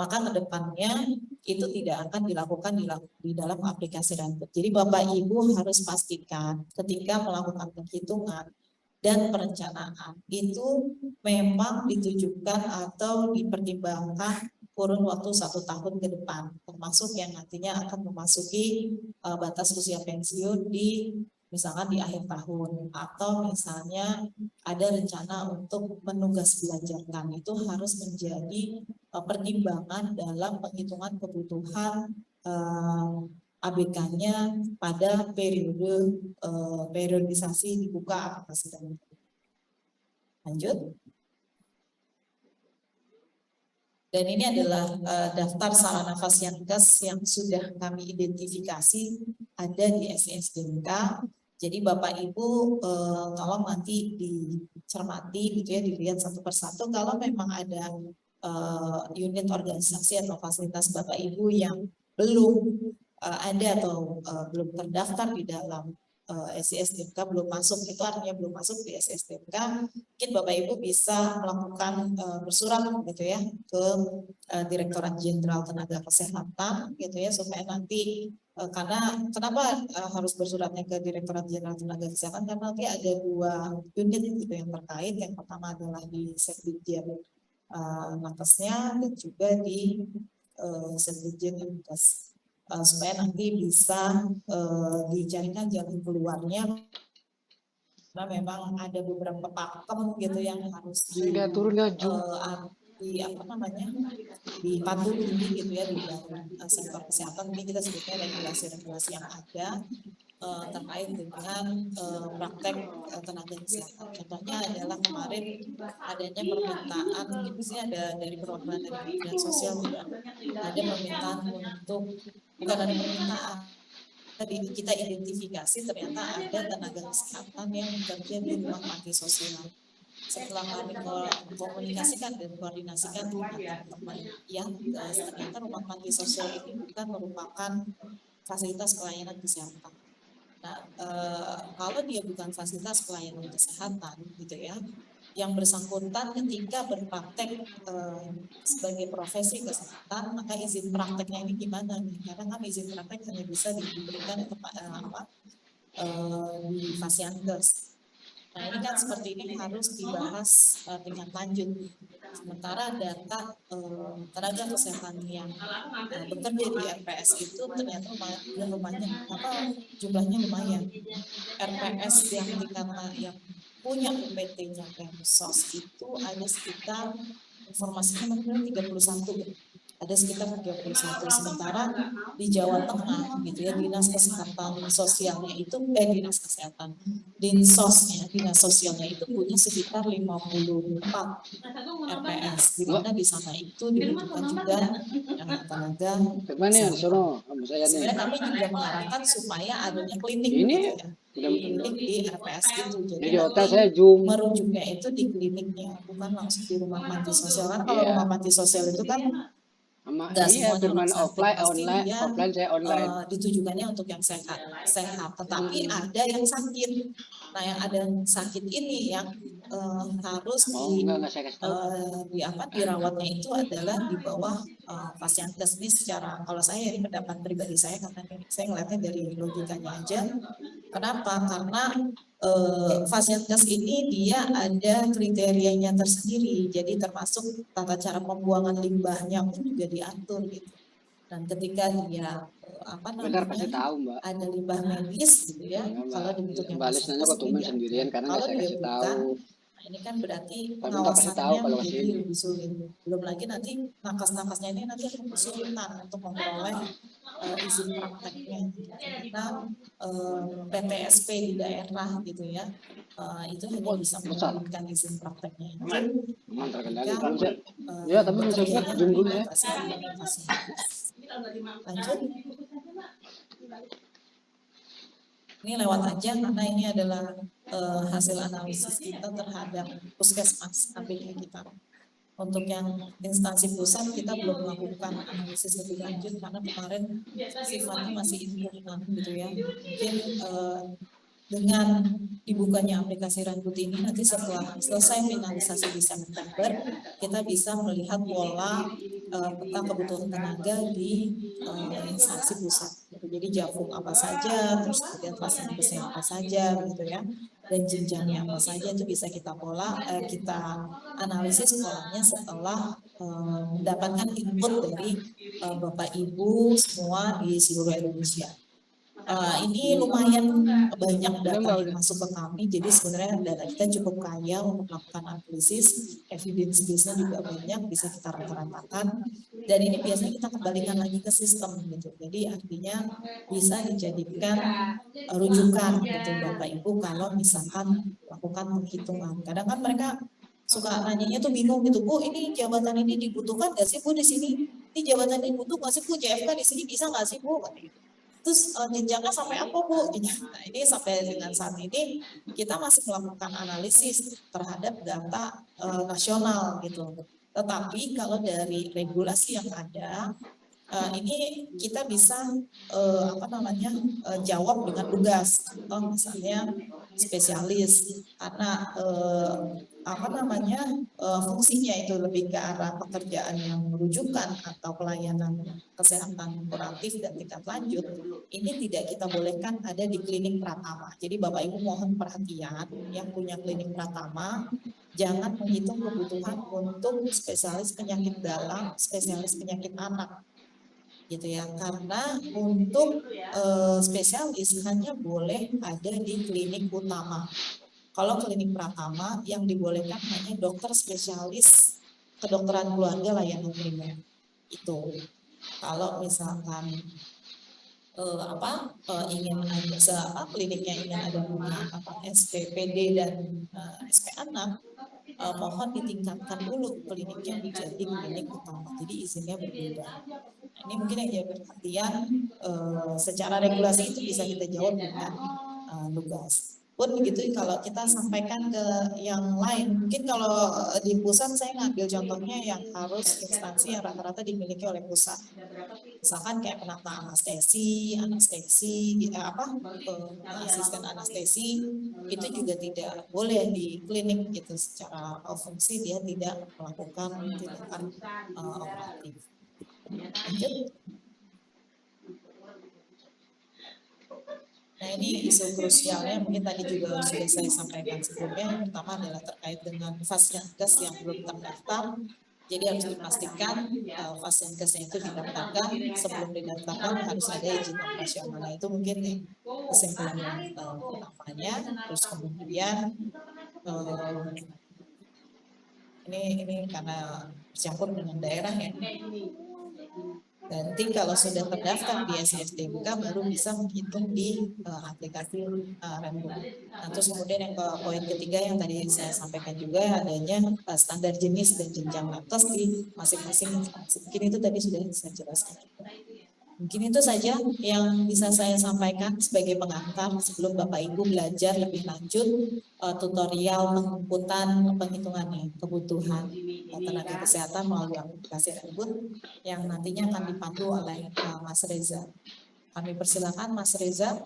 Maka kedepannya itu tidak akan dilakukan di dalam aplikasi Rambut. Jadi Bapak Ibu harus pastikan ketika melakukan penghitungan dan perencanaan itu memang ditujukan atau dipertimbangkan kurun waktu 1 tahun ke depan, termasuk yang nantinya akan memasuki batas usia pensiun di misalkan di akhir tahun, atau misalnya ada rencana untuk menugas belajarkan, itu harus menjadi pertimbangan dalam penghitungan kebutuhan ABK-nya pada periode periodisasi dibuka aplikasi Rambut. Lanjut. Dan ini adalah daftar sarana fasilitas yang sudah kami identifikasi ada di SISDMK. Jadi Bapak Ibu tolong nanti dicermati gitu ya, dilihat satu persatu. Kalau memang ada unit organisasi atau fasilitas Bapak Ibu yang belum ada atau belum terdaftar di dalam SISDMK, belum masuk, itu artinya belum masuk di SISDMK, mungkin Bapak Ibu bisa melakukan bersurat gitu ya ke Direktorat Jenderal Tenaga Kesehatan gitu ya, supaya nanti karena kenapa harus bersuratnya ke Direktorat Jenderal Tenaga Kesehatan, karena nanti ada 2 unit gitu yang terkait. Yang pertama adalah di Sekdijen Nakesnya dan juga di Sekdijen Nakes, supaya nanti bisa dicarikan jalan keluarnya, karena memang ada beberapa pakem gitu yang harus dipatuhi gitu ya di dalam sektor kesehatan. Ini kita sebutnya regulasi-regulasi yang ada terkait dengan praktek tenaga kesehatan. Contohnya adalah kemarin adanya permintaan, ini sih ada dari perwakilan dari Kementerian Sosial juga, ada permintaan untuk, bukan ada permintaan, kita identifikasi ternyata ada tenaga kesehatan yang bekerja di rumah panti sosial. Setelah kami komunikasikan dan koordinasikan dengan teman-teman yang ternyata rumah panti sosial ini bukan merupakan fasilitas pelayanan kesehatan. Nah, kalau dia bukan fasilitas pelayanan kesehatan gitu ya, yang bersangkutan ketika berpraktek sebagai profesi kesehatan, maka izin prakteknya ini gimana nih? Karena kan izin praktek hanya bisa diberikan kepada di Fasiankes. Nah, ini kan seperti ini harus dibahas tingkat lanjut. Sementara data tenaga kesehatan yang bekerja di RPS itu ternyata jumlahnya lumayan. RPS yang punya UPT-nya Pemsos itu ada sekitar, informasinya mungkin 31, ada sekitar 31. Sementara di Jawa Tengah gitu ya, dinas kesehatan sosialnya itu dinas kesehatan dinsosnya, dinas sosialnya itu punya sekitar 54 RPS, di mana di sana itu dibutuhkan juga tenaga kesehatan. Sebenarnya kami juga mengarahkan supaya adanya klinik gitu ya, klinik di RPS itu. Jadi nanti merujuknya itu di kliniknya, bukan langsung di rumah panti sosial. Kan kalau rumah panti sosial itu kan Nggak Iya, semuanya firman orang sakit pasti dia offline saya online. ditujukannya untuk yang sehat. Tetapi ada yang sakit. Nah, yang ada sakit ini yang harus Enggak saya kasih tahu. dirawatnya itu adalah di bawah fasiankes ini secara, kalau saya ini pendapat pribadi saya, karena saya ngeliatnya dari logikanya aja. Kenapa? Karena fasiankes ini dia ada kriterianya tersendiri, jadi termasuk tata cara pembuangan limbahnya pun juga diatur gitu. Dan ketika dia pasti tahu, Mbak. ada limbah medis gitu ya, kalau dibentuknya Mbak Lis nanya kok tumben sendirian karena nggak saya kasih tahu. Nah, ini kan berarti Tapi nggak kasih tahu pengawasannya kalau menjadi kesini. lebih sulit. Belum lagi nanti nakas-nakasnya ini nanti akan kesulitan untuk memperoleh izin prakteknya. Karena PTSP di daerah gitu ya, itu hanya bisa memberikan izin prakteknya itu Aman terkendali. ketika Ya, tapi mau coba zoom dulu ya. Lanjut. Ini lewat aja karena ini adalah hasil analisis kita terhadap puskesmas APK kita. Untuk yang instansi pusat kita belum melakukan analisis lebih lanjut karena kemarin sifatnya masih internal gitu ya. Mungkin dengan dibukanya aplikasi Rangkut ini nanti setelah selesai finalisasi di September kita bisa melihat pola peta kebutuhan tenaga di instansi pusat. Jadi Javum apa saja, terus kemudian fasilitasnya apa saja gitu ya, dan jenjangnya apa saja itu bisa kita kita analisis polanya setelah mendapatkan input dari Bapak Ibu semua di seluruh Indonesia. Ini lumayan banyak data yang masuk ke kami, jadi sebenarnya data kita cukup kaya untuk melakukan analisis, evidence base-nya juga banyak, bisa kita rata-ratakan, dan ini biasanya kita kembalikan lagi ke sistem gitu. Jadi artinya bisa dijadikan rujukan gitu Bapak Ibu kalau misalkan lakukan penghitungan. Kadang kan mereka suka nanyanya tuh bingung gitu, Bu, ini jabatan ini dibutuhkan nggak sih Bu di sini? Ini jabatan ini butuh nggak sih Bu? JFK di sini bisa nggak sih Bu? Terus jenjangnya sampai apa Bu? Nah, ini sampai dengan saat ini kita masih melakukan analisis terhadap data nasional gitu. Tetapi kalau dari regulasi yang ada, ini kita bisa jawab dengan lugas. Contoh misalnya spesialis karena fungsinya itu lebih ke arah pekerjaan yang merujukan atau pelayanan kesehatan kuratif dan tingkat lanjut, ini tidak kita bolehkan ada di klinik pratama. Jadi Bapak Ibu mohon perhatian yang punya klinik pratama, jangan menghitung kebutuhan untuk spesialis penyakit dalam, spesialis penyakit anak gitu ya, karena untuk spesialis hanya boleh ada di klinik utama. Kalau klinik pratama yang dibolehkan hanya dokter spesialis kedokteran keluarga layanan primer itu. Kalau misalkan kliniknya ingin ada SPPD dan SP anak, mohon ditingkatkan dulu kliniknya menjadi klinik utama. Jadi izinnya berbeda. Ini mungkin yang jadi perhatian, secara regulasi itu bisa kita jawab dengan lugas. Pun begitu kalau kita sampaikan ke yang lain, mungkin kalau di pusat saya ngambil contohnya yang harus instansi yang rata-rata dimiliki oleh pusat. Misalkan kayak penata anestesi, asisten anestesi, itu juga tidak boleh di klinik gitu, secara fungsi dia tidak melakukan tindakan operatif. Lanjut. Nah, ini isu krusialnya mungkin tadi juga sudah saya sampaikan sebelumnya. Yang pertama adalah terkait dengan fasiankes yang belum terdaftar. Jadi harus dipastikan fasiankesnya itu didaftarkan. Sebelum didaftarkan harus ada izin operasional. Nah, itu mungkin kesimpulan yang pertamanya. Terus kemudian ini karena bercampur dengan daerah ya. Nanti kalau sudah terdaftar di SISDMK baru bisa menghitung di aplikasi Rembuk. Nah, terus kemudian yang poin ketiga yang tadi saya sampaikan juga adanya standar jenis dan jenjang nakes di masing-masing instansi. Mungkin itu tadi sudah saya jelaskan. Mungkin itu saja yang bisa saya sampaikan sebagai pengantar sebelum Bapak Ibu belajar lebih lanjut tutorial penginputan penghitungannya kebutuhan tenaga kesehatan melalui aplikasi Renbud yang nantinya akan dipandu oleh Mas Reza. Kami persilakan Mas Reza.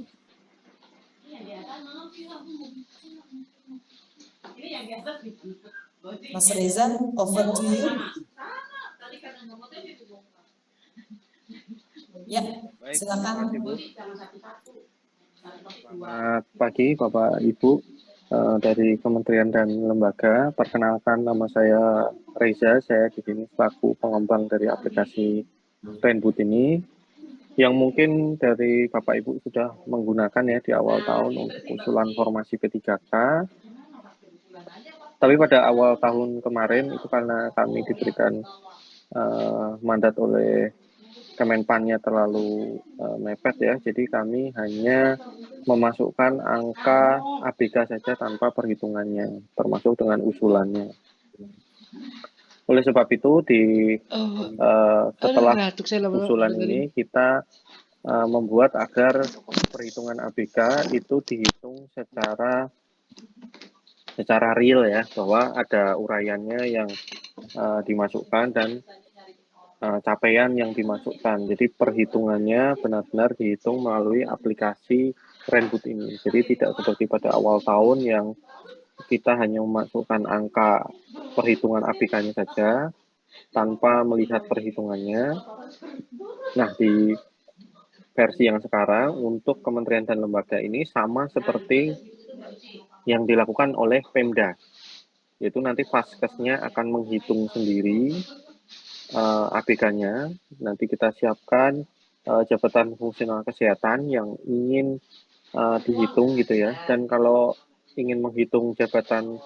Mas Reza, over to you. Ya, baik, silakan. terima kasih, Bu. Selamat pagi Bapak Ibu dari Kementerian dan Lembaga. Perkenalkan, nama saya Reza, saya di sini selaku pengembang dari aplikasi Renbud ini, yang mungkin dari Bapak Ibu sudah menggunakan ya di awal tahun untuk usulan formasi P3K. Tapi pada awal tahun kemarin itu karena kami diberikan mandat oleh Kemenpannya terlalu mepet ya, jadi kami hanya memasukkan angka ABK saja tanpa perhitungannya, termasuk dengan usulannya. Oleh sebab itu, setelah usulan ini kita membuat agar perhitungan ABK itu dihitung secara real ya, bahwa ada uraiannya yang dimasukkan dan capaian yang dimasukkan. Jadi perhitungannya benar-benar dihitung melalui aplikasi Renbud ini. Jadi tidak seperti pada awal tahun yang kita hanya memasukkan angka perhitungan ABK-nya saja tanpa melihat perhitungannya. Nah, di versi yang sekarang untuk kementerian dan lembaga ini sama seperti yang dilakukan oleh Pemda. Yaitu nanti Faskesnya akan menghitung sendiri ABK-nya, nanti kita siapkan jabatan fungsional kesehatan yang ingin dihitung gitu ya. Dan kalau ingin menghitung jabatan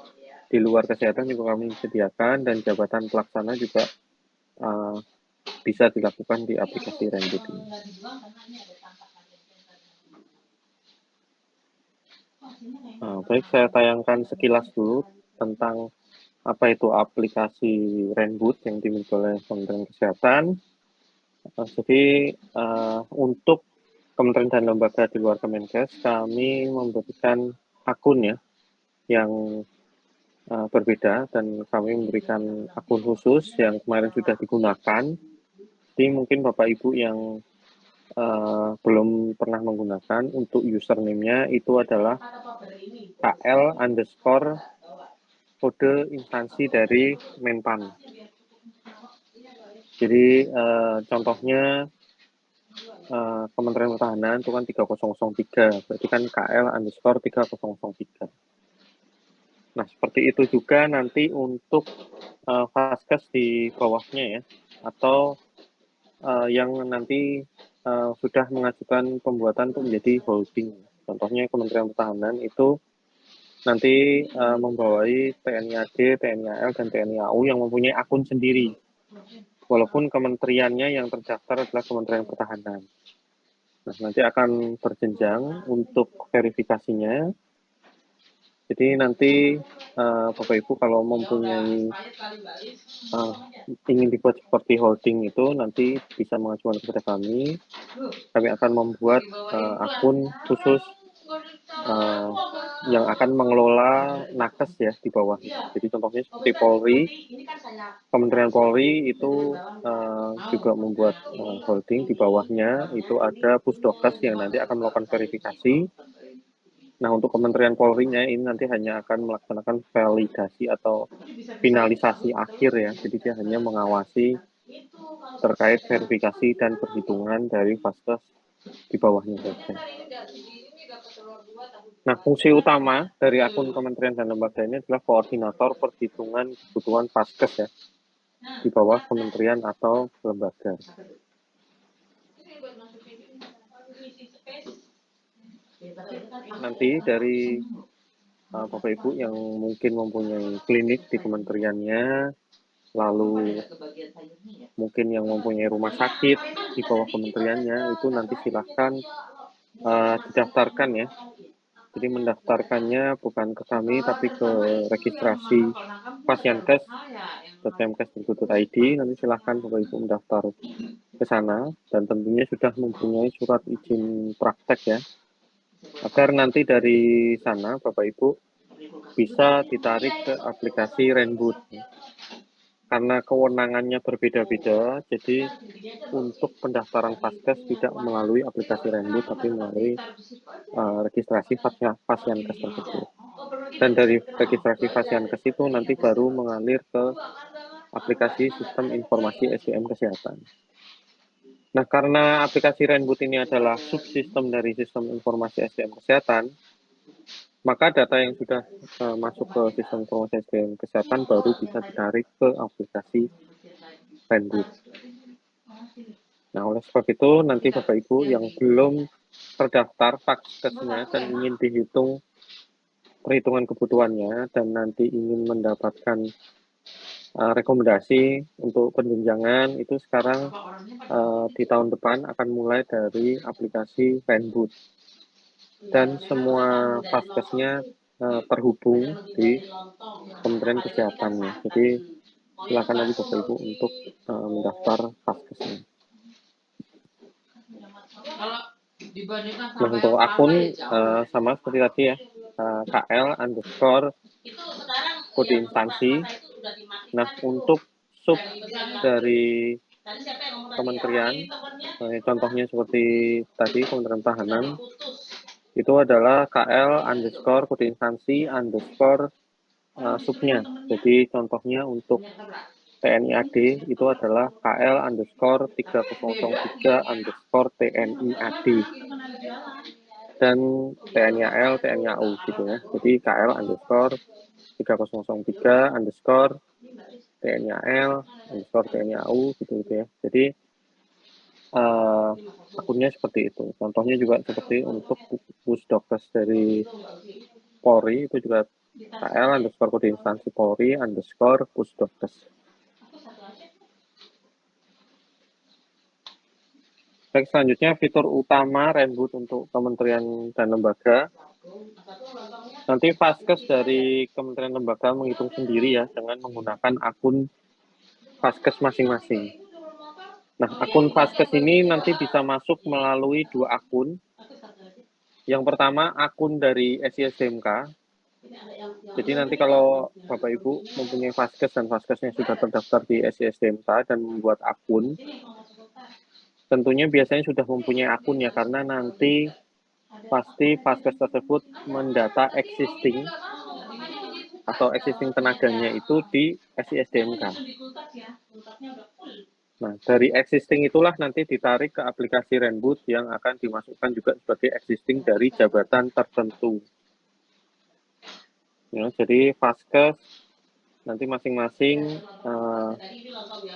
di luar kesehatan juga kami sediakan, dan jabatan pelaksana juga bisa dilakukan di aplikasi Renbud ini. Baik, saya tayangkan sekilas dulu tentang apa itu aplikasi Renbud yang dimiliki oleh Kementerian Kesehatan. Jadi untuk kementerian dan lembaga di luar Kemenkes, kami memberikan akun ya yang berbeda, dan kami memberikan akun khusus yang kemarin sudah digunakan. Jadi mungkin Bapak Ibu yang belum pernah menggunakan, untuk username-nya itu adalah KL underscore kode instansi dari Menpan. Jadi contohnya Kementerian Pertahanan itu kan 3003, berarti kan KL underscore 3003. Nah, seperti itu juga nanti untuk Faskes di bawahnya ya, atau yang nanti sudah mengajukan pembuatan untuk menjadi holding. Contohnya Kementerian Pertahanan itu nanti membawai TNI AD, TNI AL, dan TNI AU yang mempunyai akun sendiri. Walaupun kementeriannya yang terdaftar adalah Kementerian Pertahanan. Nah, nanti akan berjenjang untuk verifikasinya. Jadi nanti Bapak Ibu kalau mempunyai ingin dibuat seperti holding itu, nanti bisa mengajukan kepada kami. Kami akan membuat akun khusus yang akan mengelola nakes ya di bawah. Jadi contohnya seperti Polri, Kementerian Polri itu juga membuat holding, di bawahnya itu ada Pusdokes yang nanti akan melakukan verifikasi. Nah, untuk Kementerian Polri-nya ini nanti hanya akan melaksanakan validasi atau finalisasi akhir ya, jadi dia hanya mengawasi terkait verifikasi dan perhitungan dari Faskes di bawahnya saja. Nah, fungsi utama dari akun kementerian dan lembaga ini adalah koordinator perhitungan kebutuhan Faskes ya, di bawah kementerian atau lembaga. Nanti dari Bapak Ibu yang mungkin mempunyai klinik di kementeriannya, lalu mungkin yang mempunyai rumah sakit di bawah kementeriannya, itu nanti silahkan didaftarkan ya. Jadi mendaftarkannya bukan ke kami, tapi ke registrasi Pasienkes, faskes.kemkes.go.id, nanti silahkan Bapak Ibu mendaftar ke sana, dan tentunya sudah mempunyai surat izin praktek ya, agar nanti dari sana Bapak Ibu bisa ditarik ke aplikasi Renboot. Karena kewenangannya berbeda-beda, jadi untuk pendaftaran Faskes tidak melalui aplikasi Renboot, tapi melalui registrasi Fasyankes tersebut. Dan dari registrasi Fasyankes itu nanti baru mengalir ke aplikasi Sistem Informasi SDM Kesehatan. Nah, karena aplikasi Renboot ini adalah subsistem dari Sistem Informasi SDM Kesehatan, maka data yang sudah masuk ke Sistem Informasi SDM Kesehatan baru bisa ditarik ke aplikasi Renboot. Nah, oleh sebab itu nanti Bapak Ibu yang belum terdaftar Faskesnya dan ingin dihitung perhitungan kebutuhannya dan nanti ingin mendapatkan rekomendasi untuk penjenjangan, itu sekarang di tahun depan akan mulai dari aplikasi Renboot. Dan semua Faskesnya terhubung di Kementerian Kesehatannya. Jadi silakan nanti Bapak Ibu untuk mendaftar Faskesnya. Nah, untuk akun sama seperti tadi ya, KL_kode instansi. Nah, untuk sub dari kementerian, contohnya seperti tadi Kementerian Pertahanan, itu adalah KL_kode instansi subnya. Jadi contohnya untuk TNI AD itu adalah KL_3003_TNI AD dan TNI AL, TNI AU gitu ya. Jadi KL_3003_TNI AL_TNI AU gitu ya. Jadi akunnya seperti itu. Contohnya juga seperti untuk pusdokes dari Polri itu juga KL_kode instansi Polri_pusdokes. Baik, selanjutnya fitur utama Renboot untuk kementerian dan lembaga. Nanti Faskes dari kementerian lembaga menghitung sendiri ya dengan menggunakan akun Faskes masing-masing. Nah, akun Faskes ini nanti bisa masuk melalui dua akun. Yang pertama akun dari SI-SDMK. Jadi nanti kalau Bapak Ibu mempunyai Faskes dan Faskesnya sudah terdaftar di SI-SDMK dan membuat akun, tentunya biasanya sudah mempunyai akun ya, karena nanti pasti Faskes tersebut mendata existing atau existing tenaganya itu di SI-SDMK. Nah, dari existing itulah nanti ditarik ke aplikasi Renboot yang akan dimasukkan juga sebagai existing dari jabatan tertentu. Ya, jadi Faskes nanti masing-masing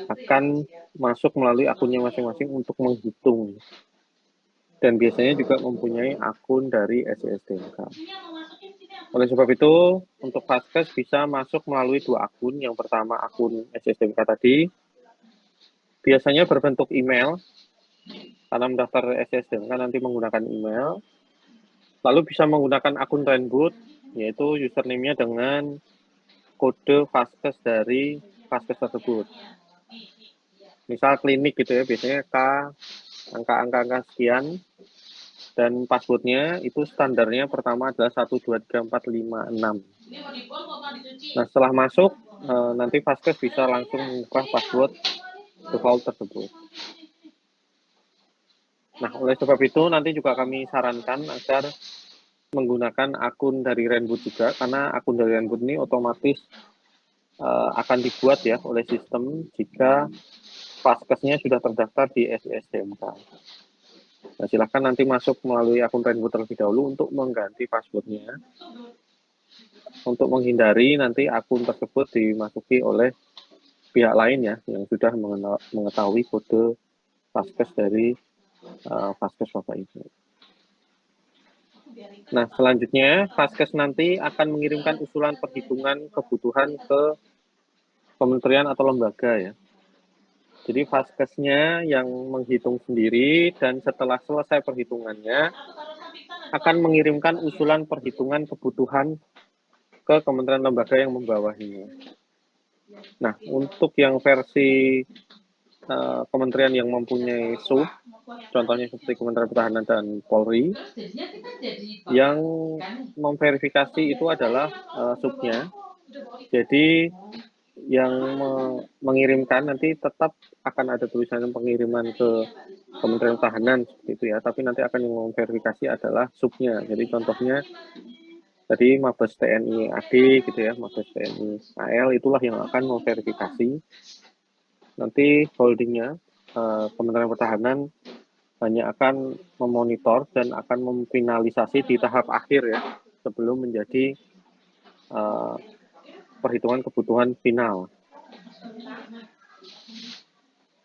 akan masuk melalui akunnya masing-masing untuk menghitung. Dan biasanya juga mempunyai akun dari SI-SDMK. Oleh sebab itu, untuk Faskes bisa masuk melalui dua akun. Yang pertama akun SI-SDMK tadi, biasanya berbentuk email, karena mendaftar SI-SDMK nanti menggunakan email. Lalu bisa menggunakan akun Renboot, yaitu username-nya dengan kode Faskes dari Faskes tersebut. Misal klinik gitu ya, biasanya angka sekian, dan passwordnya itu standarnya pertama adalah 123456. Nah, setelah masuk, nanti Faskes bisa langsung mengubah password default tersebut. Nah, oleh sebab itu nanti juga kami sarankan agar menggunakan akun dari Renboot juga, karena akun dari Renboot ini otomatis akan dibuat ya oleh sistem jika Faskesnya sudah terdaftar di SI-SDMK. Nah, silakan nanti masuk melalui akun Renboot terlebih dahulu untuk mengganti passwordnya, untuk menghindari nanti akun tersebut dimasuki oleh pihak lain ya yang sudah mengetahui kode Faskes dari Faskes Bapak Ibu. Nah, selanjutnya Faskes nanti akan mengirimkan usulan perhitungan kebutuhan ke kementerian atau lembaga ya. Jadi Faskesnya yang menghitung sendiri dan setelah selesai perhitungannya akan mengirimkan usulan perhitungan kebutuhan ke kementerian lembaga yang membawahinya. Nah, untuk yang versi kementerian yang mempunyai SUB, contohnya seperti Kementerian Pertahanan dan Polri, yang memverifikasi itu adalah SUB-nya. Jadi yang mengirimkan nanti tetap akan ada tulisan pengiriman ke Kementerian Pertahanan seperti itu ya, tapi nanti akan yang memverifikasi adalah SUB-nya. Jadi contohnya tadi Mabes TNI AD gitu ya, Mabes TNI AL itulah yang akan memverifikasi. Nanti holdingnya Kementerian Pertahanan hanya akan memonitor dan akan memfinalisasi di tahap akhir ya, sebelum menjadi perhitungan kebutuhan final.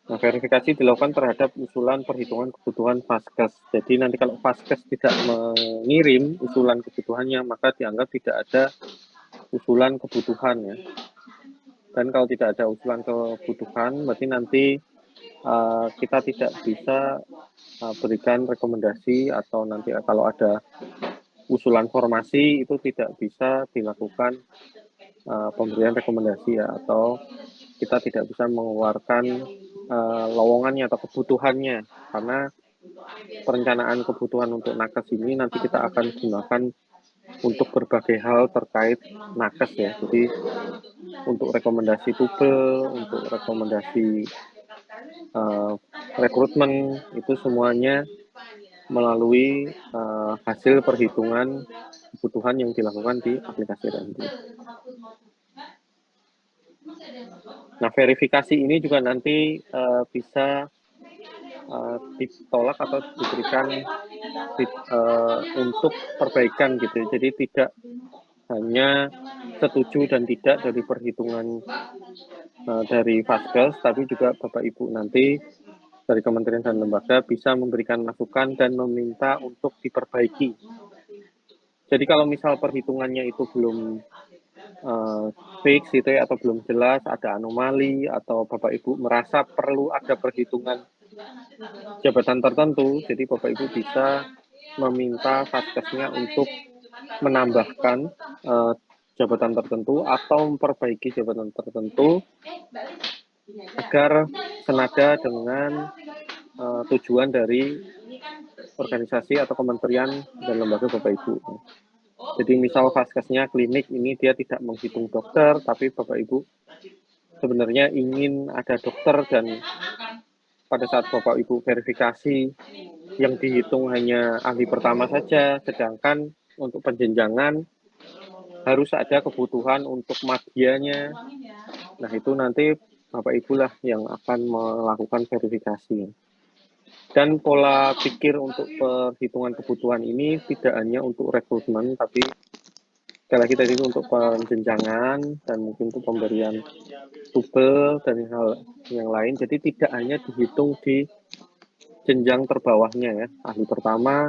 Nah, verifikasi dilakukan terhadap usulan perhitungan kebutuhan Vaskes. Jadi nanti kalau Vaskes tidak mengirim usulan kebutuhannya, maka dianggap tidak ada usulan kebutuhan ya. Dan kalau tidak ada usulan kebutuhan, berarti nanti kita tidak bisa berikan rekomendasi, atau nanti kalau ada usulan formasi itu tidak bisa dilakukan pemberian rekomendasi ya, atau kita tidak bisa mengeluarkan lowongannya atau kebutuhannya, karena perencanaan kebutuhan untuk nakes ini nanti kita akan gunakan untuk berbagai hal terkait nakes ya. Jadi untuk rekomendasi tubel, untuk rekomendasi rekrutmen, itu semuanya melalui hasil perhitungan kebutuhan yang dilakukan di aplikasi RMD. Nah, verifikasi ini juga nanti bisa ditolak atau diberikan untuk perbaikan gitu. Jadi tidak hanya setuju dan tidak dari perhitungan dari Vaskes, tapi juga Bapak Ibu nanti dari kementerian dan lembaga bisa memberikan masukan dan meminta untuk diperbaiki. Jadi kalau misal perhitungannya itu belum fix gitu ya, atau belum jelas, ada anomali, atau Bapak Ibu merasa perlu ada perhitungan jabatan tertentu, jadi Bapak Ibu bisa meminta Vaskesnya untuk menambahkan jabatan tertentu atau memperbaiki jabatan tertentu agar senada dengan tujuan dari organisasi atau kementerian dan lembaga Bapak Ibu. Jadi misal Vaskesnya klinik ini dia tidak menghitung dokter, tapi Bapak Ibu sebenarnya ingin ada dokter, dan pada saat Bapak Ibu verifikasi yang dihitung hanya ahli pertama saja, sedangkan untuk penjenjangan harus ada kebutuhan untuk magianya. Nah, itu nanti Bapak Ibu lah yang akan melakukan verifikasi. Dan pola pikir untuk perhitungan kebutuhan ini tidak hanya untuk rekrutmen, tapi sekali lagi tadi itu untuk penjenjangan dan mungkin untuk pemberian tubel dan hal yang lain. Jadi tidak hanya dihitung di jenjang terbawahnya ya, ahli pertama,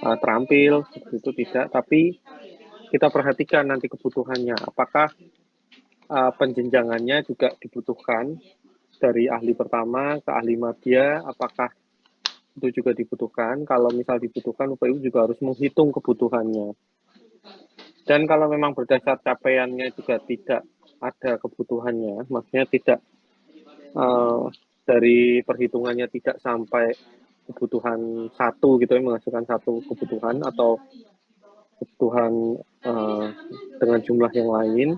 terampil, seperti itu tidak, tapi kita perhatikan nanti kebutuhannya, apakah penjenjangannya juga dibutuhkan dari ahli pertama ke ahli madya, apakah itu juga dibutuhkan. Kalau misal dibutuhkan, Bapak Ibu juga harus menghitung kebutuhannya. Dan kalau memang berdasar capaiannya juga tidak ada kebutuhannya, maksudnya tidak dari perhitungannya tidak sampai kebutuhan satu gitu ya, menghasilkan satu kebutuhan atau kebutuhan dengan jumlah yang lain.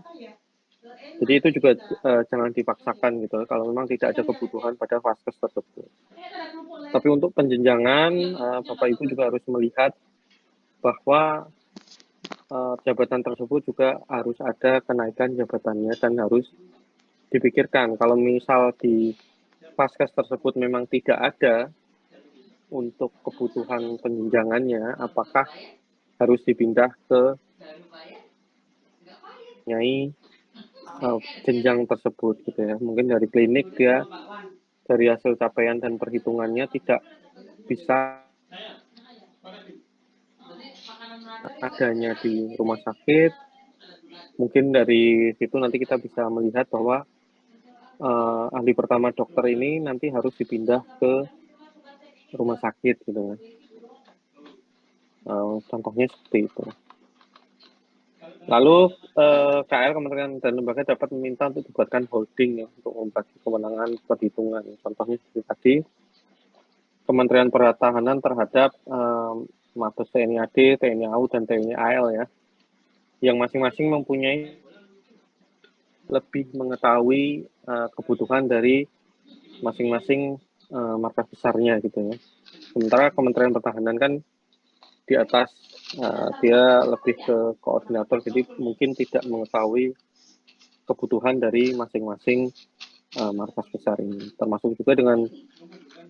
Jadi itu juga jangan dipaksakan gitu kalau memang tidak ada kebutuhan pada Vaskes tersebut. Tapi untuk penjenjangan, Bapak Ibu juga harus melihat bahwa jabatan tersebut juga harus ada kenaikan jabatannya, dan harus dipikirkan kalau misal di Vaskes tersebut memang tidak ada untuk kebutuhan penjenjangannya, apakah harus dipindah ke nyai jenjang tersebut gitu ya. Mungkin dari klinik dia dari hasil capaian dan perhitungannya tidak bisa adanya di rumah sakit. Mungkin dari situ nanti kita bisa melihat bahwa ahli pertama dokter ini nanti harus dipindah ke rumah sakit gitu ya. Contohnya seperti itu. Lalu KL Kementerian dan Lembaga dapat meminta untuk dibuatkan holding ya, untuk membagi kewenangan perhitungan. Contohnya seperti tadi, Kementerian Pertahanan terhadap Mabes TNI AD, TNI AU, dan TNI AL ya, yang masing-masing mempunyai lebih mengetahui kebutuhan dari masing-masing markas besarnya gitu ya. Sementara Kementerian Pertahanan kan di atas dia lebih ke koordinator, jadi mungkin tidak mengetahui kebutuhan dari masing-masing markas besar ini. Termasuk juga dengan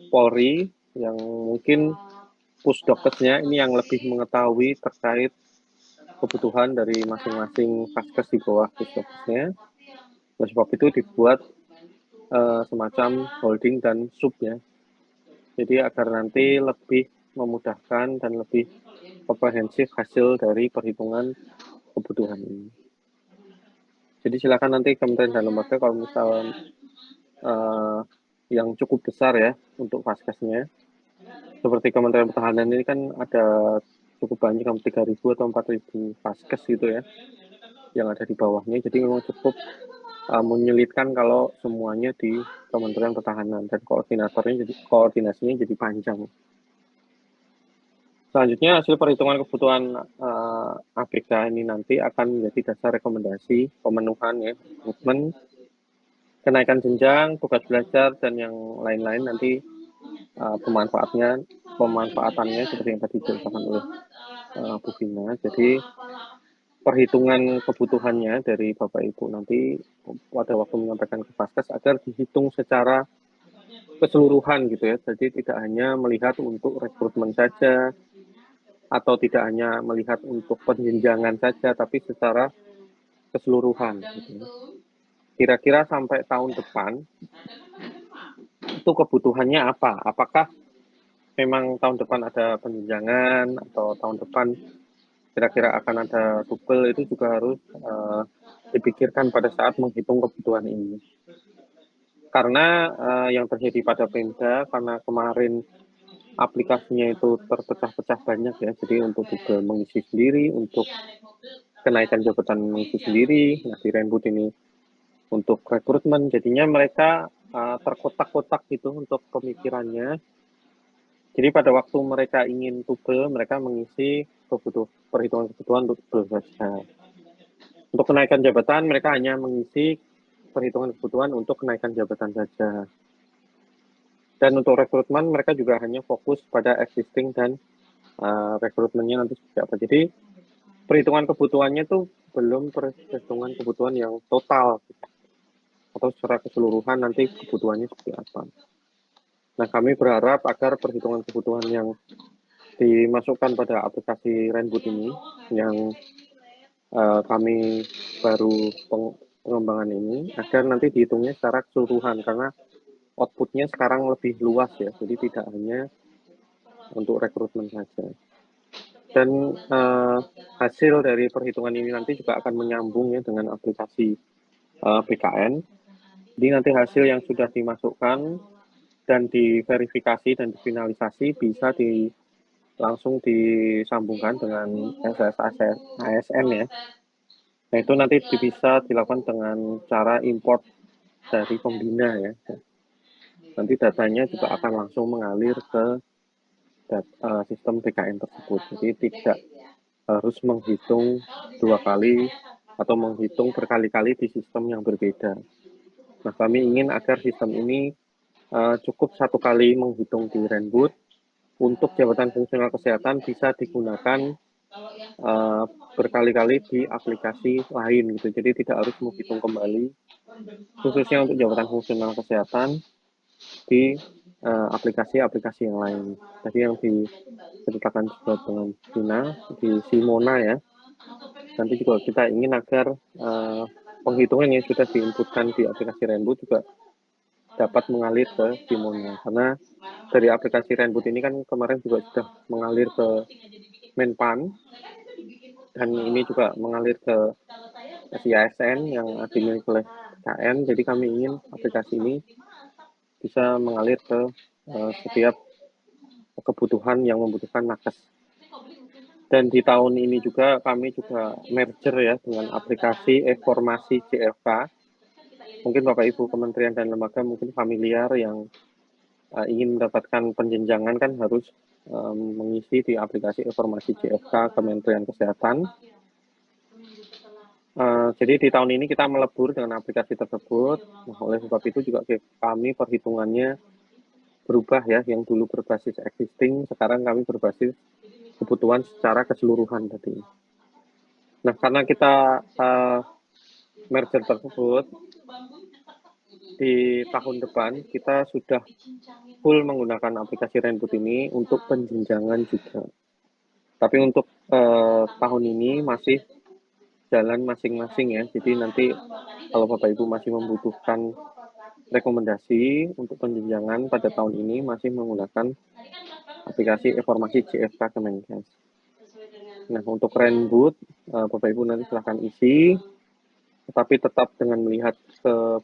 Polri yang mungkin pusdokesnya ini yang lebih mengetahui terkait kebutuhan dari masing-masing vaskes di bawah pusdokesnya. Oleh sebab itu dibuat semacam holding dan sub ya. Jadi agar nanti lebih memudahkan dan lebih komprehensif hasil dari perhitungan kebutuhan ini. Jadi silakan nanti Kementerian dan Lembaga kalau misal yang cukup besar ya untuk vaskesnya. Seperti Kementerian Pertahanan ini kan ada cukup banyak, 3.000 atau 4.000 vaskes gitu ya, yang ada di bawahnya. Jadi memang cukup menyulitkan kalau semuanya di Kementerian Pertahanan dan koordinasinya jadi panjang. Selanjutnya hasil perhitungan kebutuhan ABK ini nanti akan menjadi dasar rekomendasi pemenuhan ya, rekrutmen, kenaikan jenjang, tugas belajar dan yang lain-lain nanti pemanfaatannya seperti yang tadi dijelaskan oleh Bu Vina. Jadi perhitungan kebutuhannya dari Bapak Ibu nanti pada waktu menyampaikan ke Vaskes agar dihitung secara keseluruhan gitu ya. Jadi tidak hanya melihat untuk rekrutmen saja atau tidak hanya melihat untuk penjenjangan saja, tapi secara keseluruhan. Gitu. Kira-kira sampai tahun depan itu kebutuhannya apa? Apakah memang tahun depan ada penjenjangan atau tahun depan kira-kira akan ada double, itu juga harus dipikirkan pada saat menghitung kebutuhan ini. Karena yang terjadi pada Pemda, karena kemarin aplikasinya itu terpecah-pecah banyak ya, jadi untuk Google mengisi sendiri, untuk kenaikan jabatan mengisi sendiri, nah di Renbud ini untuk rekrutmen, jadinya mereka terkotak-kotak gitu untuk pemikirannya. Jadi pada waktu mereka ingin tubel, mereka mengisi perhitungan kebutuhan untuk tubel saja. Untuk kenaikan jabatan, mereka hanya mengisi perhitungan kebutuhan untuk kenaikan jabatan saja. Dan untuk rekrutmen, mereka juga hanya fokus pada existing dan rekrutmennya nanti seperti apa. Jadi perhitungan kebutuhannya itu belum perhitungan kebutuhan yang total, atau secara keseluruhan nanti kebutuhannya seperti apa. Nah, kami berharap agar perhitungan kebutuhan yang dimasukkan pada aplikasi Renbud ini, yang kami baru pengembangan ini, agar nanti dihitungnya secara keseluruhan, karena outputnya sekarang lebih luas ya, jadi tidak hanya untuk rekrutmen saja. Dan hasil dari perhitungan ini nanti juga akan menyambung ya dengan aplikasi BKN. Jadi nanti hasil yang sudah dimasukkan dan diverifikasi dan difinalisasi bisa langsung disambungkan dengan ASN ya. Nah itu nanti bisa dilakukan dengan cara import dari pembina ya. Nanti datanya juga akan langsung mengalir ke sistem BKN tersebut. Jadi tidak harus menghitung 2 kali atau menghitung berkali-kali di sistem yang berbeda. Nah, kami ingin agar sistem ini cukup 1 kali menghitung di Renbud. Untuk jabatan fungsional kesehatan bisa digunakan berkali-kali di aplikasi lain gitu. Jadi tidak harus menghitung kembali, khususnya untuk jabatan fungsional kesehatan di aplikasi-aplikasi yang lain. Tadi yang diceritakan juga dengan Vina di Simona ya. Nanti juga kita ingin agar penghitungan yang sudah diinputkan di aplikasi Renbud juga dapat mengalir ke Simona. Karena dari aplikasi Renbud ini kan kemarin juga sudah mengalir ke Menpan, dan ini juga mengalir ke SIASN yang dimiliki oleh KN. Jadi kami ingin aplikasi ini bisa mengalir ke setiap kebutuhan yang membutuhkan nakes. Dan di tahun ini juga kami juga merger ya dengan aplikasi e-formasi JFK. Mungkin Bapak Ibu Kementerian dan Lembaga mungkin familiar yang ingin mendapatkan penjenjangan kan harus mengisi di aplikasi e-formasi JFK Kementerian Kesehatan. Jadi di tahun ini kita melebur dengan aplikasi tersebut. Nah, oleh sebab itu juga kami perhitungannya berubah ya, yang dulu berbasis existing, sekarang kami berbasis kebutuhan secara keseluruhan tadi. Nah, karena kita merger tersebut, di tahun depan kita sudah full menggunakan aplikasi Renbud ini untuk penjenjangan juga. Tapi untuk tahun ini masih jalan masing-masing ya. Jadi nanti kalau Bapak Ibu masih membutuhkan rekomendasi untuk penjenjangan pada tahun ini masih menggunakan aplikasi informasi JFK Kemenkes. Nah, untuk Renbud, Bapak Ibu nanti silahkan isi, tetapi tetap dengan melihat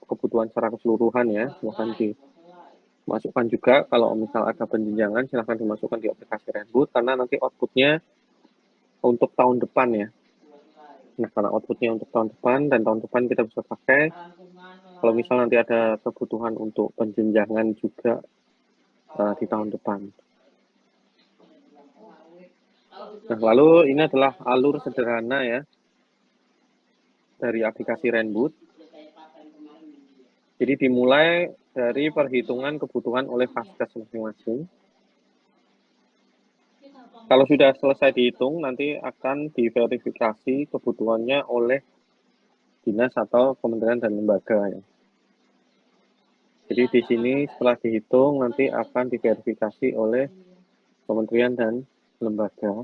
kebutuhan secara keseluruhan ya, silahkan dimasukkan juga. Kalau misal ada penjenjangan, silahkan dimasukkan di aplikasi Renbud, karena nanti outputnya untuk tahun depan ya. Nah, karena outputnya untuk tahun depan, dan tahun depan kita bisa pakai, kalau misal nanti ada kebutuhan untuk penjenjangan juga di tahun depan. Nah, lalu ini adalah alur sederhana ya dari aplikasi Renbud. Jadi dimulai dari perhitungan kebutuhan oleh vaskes masing-masing. Kalau sudah selesai dihitung, nanti akan diverifikasi kebutuhannya oleh dinas atau kementerian dan lembaga ya. Jadi di sini setelah dihitung nanti akan diverifikasi oleh kementerian dan lembaga.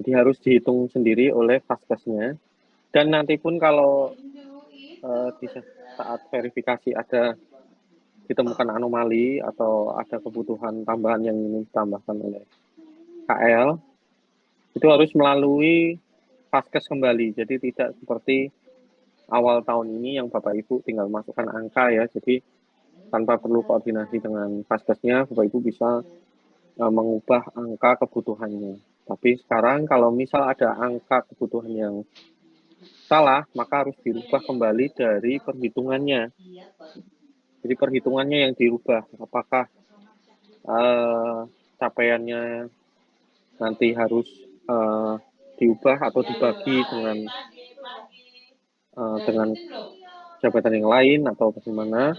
Jadi harus dihitung sendiri oleh vaskesnya. Dan nanti pun kalau di saat verifikasi ada ditemukan anomali atau ada kebutuhan tambahan yang ingin ditambahkan oleh KL, itu harus melalui vaskes kembali. Jadi tidak seperti awal tahun ini yang Bapak Ibu tinggal masukkan angka ya. Jadi tanpa perlu koordinasi dengan vaskesnya, Bapak Ibu bisa mengubah angka kebutuhannya. Tapi sekarang kalau misal ada angka kebutuhan yang salah, maka harus dirubah kembali dari perhitungannya. Jadi perhitungannya yang dirubah, apakah capaiannya nanti harus diubah atau dibagi dengan jabatan yang lain atau bagaimana,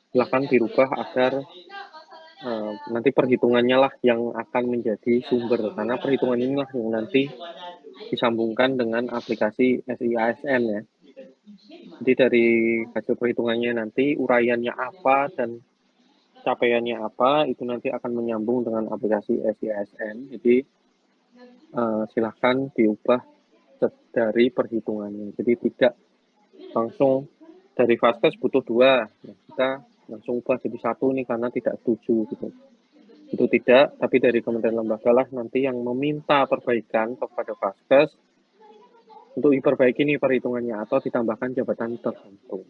silahkan dirubah agar nanti perhitungannya lah yang akan menjadi sumber, karena perhitungan inilah yang nanti disambungkan dengan aplikasi SIASN ya. Jadi dari hasil perhitungannya nanti uraiannya apa dan capaiannya apa, itu nanti akan menyambung dengan aplikasi SIASN. Jadi silahkan diubah dari perhitungannya. Jadi tidak langsung dari vaskes butuh 2, nah, kita langsung ubah jadi 1 nih karena tidak setuju gitu. Itu tidak, tapi dari kementerian lembaga lah nanti yang meminta perbaikan kepada vaskes untuk diperbaiki nih perhitungannya atau ditambahkan jabatan tertentu.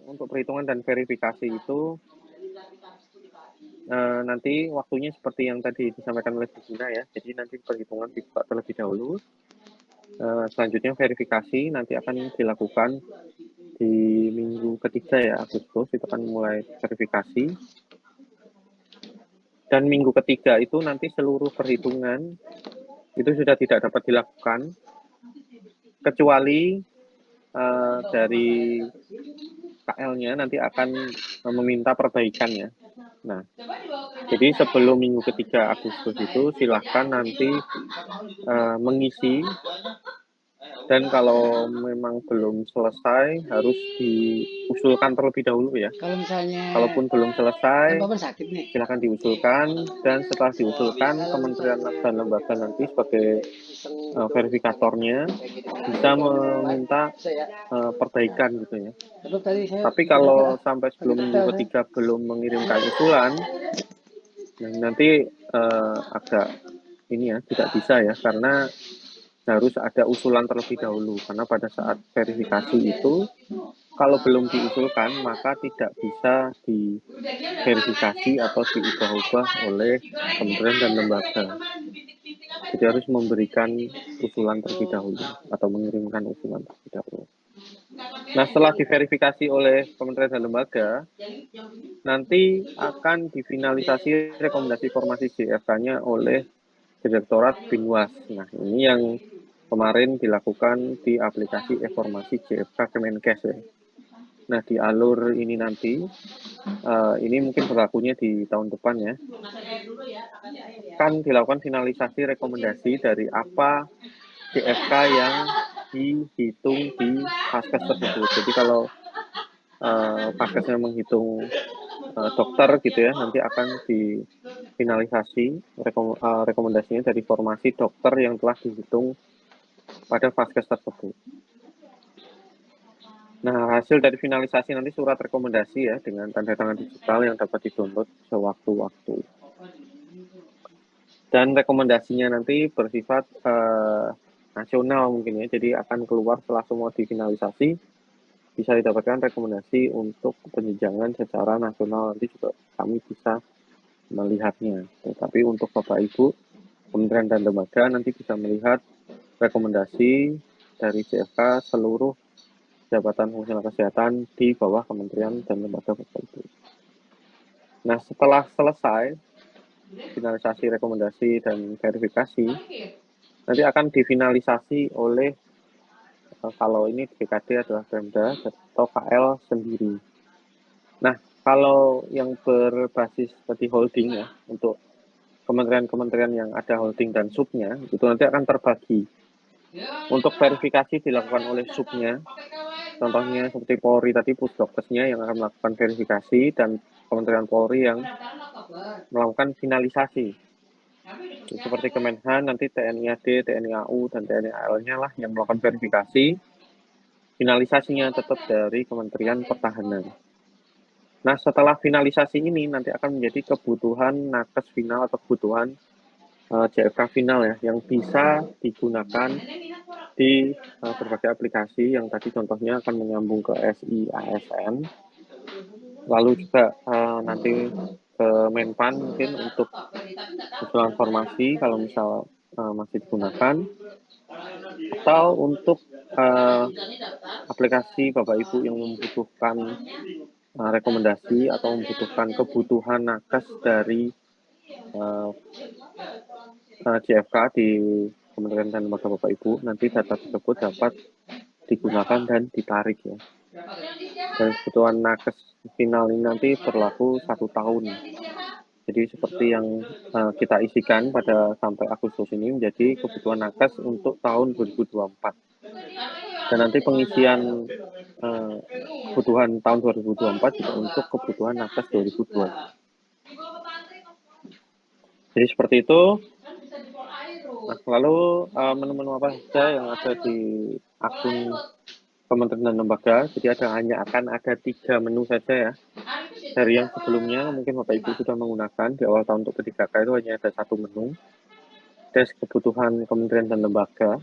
Untuk perhitungan dan verifikasi itu nanti waktunya seperti yang tadi disampaikan oleh Bu Gina ya. Jadi nanti perhitungan dibuka terlebih dahulu. Selanjutnya verifikasi nanti akan dilakukan di minggu ketiga ya, Agustus itu akan mulai verifikasi. Dan minggu ketiga itu nanti seluruh perhitungan itu sudah tidak dapat dilakukan kecuali dari KL-nya nanti akan meminta perbaikan ya. Nah, jadi sebelum minggu ketiga Agustus itu silahkan nanti mengisi, dan kalau memang belum selesai harus diusulkan terlebih dahulu ya. Kalau misalnya Kalaupun belum selesai, Bapak sakit nih. silakan diusulkan, dan setelah diusulkan kementerian dan lembaga nanti sebagai verifikatornya bisa meminta perbaikan gitu ya. Tapi kalau sampai sebelum minggu ketiga belum mengirimkan usulan, nanti agak ini ya, tidak bisa ya, karena harus ada usulan terlebih dahulu, karena pada saat verifikasi itu kalau belum diusulkan, maka tidak bisa diverifikasi atau diubah-ubah oleh kementerian dan lembaga. Jadi harus memberikan usulan terlebih dahulu atau mengirimkan usulan terlebih dahulu. Nah, setelah diverifikasi oleh kementerian dan lembaga, nanti akan difinalisasi rekomendasi formasi JFK-nya oleh Direktorat Binwas. Nah, ini yang kemarin dilakukan di aplikasi informasi JFK Kemenkes ya. Nah, di alur ini nanti, ini mungkin berlakunya di tahun depan ya, kan dilakukan finalisasi rekomendasi dari apa JFK yang dihitung di Vaskes tersebut. Jadi kalau Vaskesnya menghitung dokter gitu ya, nanti akan difinalisasi rekomendasinya dari formasi dokter yang telah dihitung pada Vaskes tersebut. Nah, hasil dari finalisasi nanti surat rekomendasi ya dengan tanda tangan digital yang dapat di-download sewaktu-waktu. Dan rekomendasinya nanti bersifat nasional mungkin ya, jadi akan keluar setelah semua difinalisasi, bisa didapatkan rekomendasi untuk penjenjangan secara nasional, nanti juga kami bisa melihatnya. Tetapi untuk Bapak Ibu, Kementerian dan Lembaga nanti bisa melihat rekomendasi dari JFK seluruh jabatan fungsional kesehatan di bawah Kementerian dan Lembaga Bapak Ibu. Nah, setelah selesai finalisasi rekomendasi dan verifikasi, nanti akan difinalisasi oleh kalau ini BKD adalah Pemda atau KL sendiri. Nah, kalau yang berbasis seperti holding ya, untuk kementerian-kementerian yang ada holding dan subnya, itu nanti akan terbagi. Untuk verifikasi dilakukan oleh subnya, contohnya seperti Polri tadi, Pusdokesnya yang akan melakukan verifikasi, dan Kementerian Polri yang melakukan finalisasi. Seperti Kemenhan, nanti TNI AD, TNI AU, dan TNI AL-nya lah yang melakukan verifikasi. Finalisasinya tetap dari Kementerian Pertahanan. Nah, setelah finalisasi ini nanti akan menjadi kebutuhan nakes final atau kebutuhan JFK final ya, yang bisa digunakan di berbagai aplikasi yang tadi contohnya akan menyambung ke SI ASN, lalu juga nanti ke Menpan mungkin untuk usulan formasi kalau misal masih digunakan, atau untuk aplikasi Bapak Ibu yang membutuhkan rekomendasi atau membutuhkan kebutuhan nakes dari JFK di Kementerian dan Lembaga Bapak Ibu, nanti data tersebut dapat digunakan dan ditarik ya. Dan kebutuhan nakes final ini nanti berlaku 1 tahun. Jadi seperti yang kita isikan pada sampai Agustus ini menjadi kebutuhan nakes untuk tahun 2024. Dan nanti pengisian kebutuhan tahun 2024 juga untuk kebutuhan nakes 2024. Jadi seperti itu. Nah, lalu menu-menu apa saja yang ada di akun Kementerian dan Lembaga? Jadi hanya akan ada 3 menu saja ya. Dari yang sebelumnya mungkin Bapak Ibu sudah menggunakan di awal tahun untuk P3K itu hanya ada 1 menu, desk kebutuhan Kementerian dan Lembaga.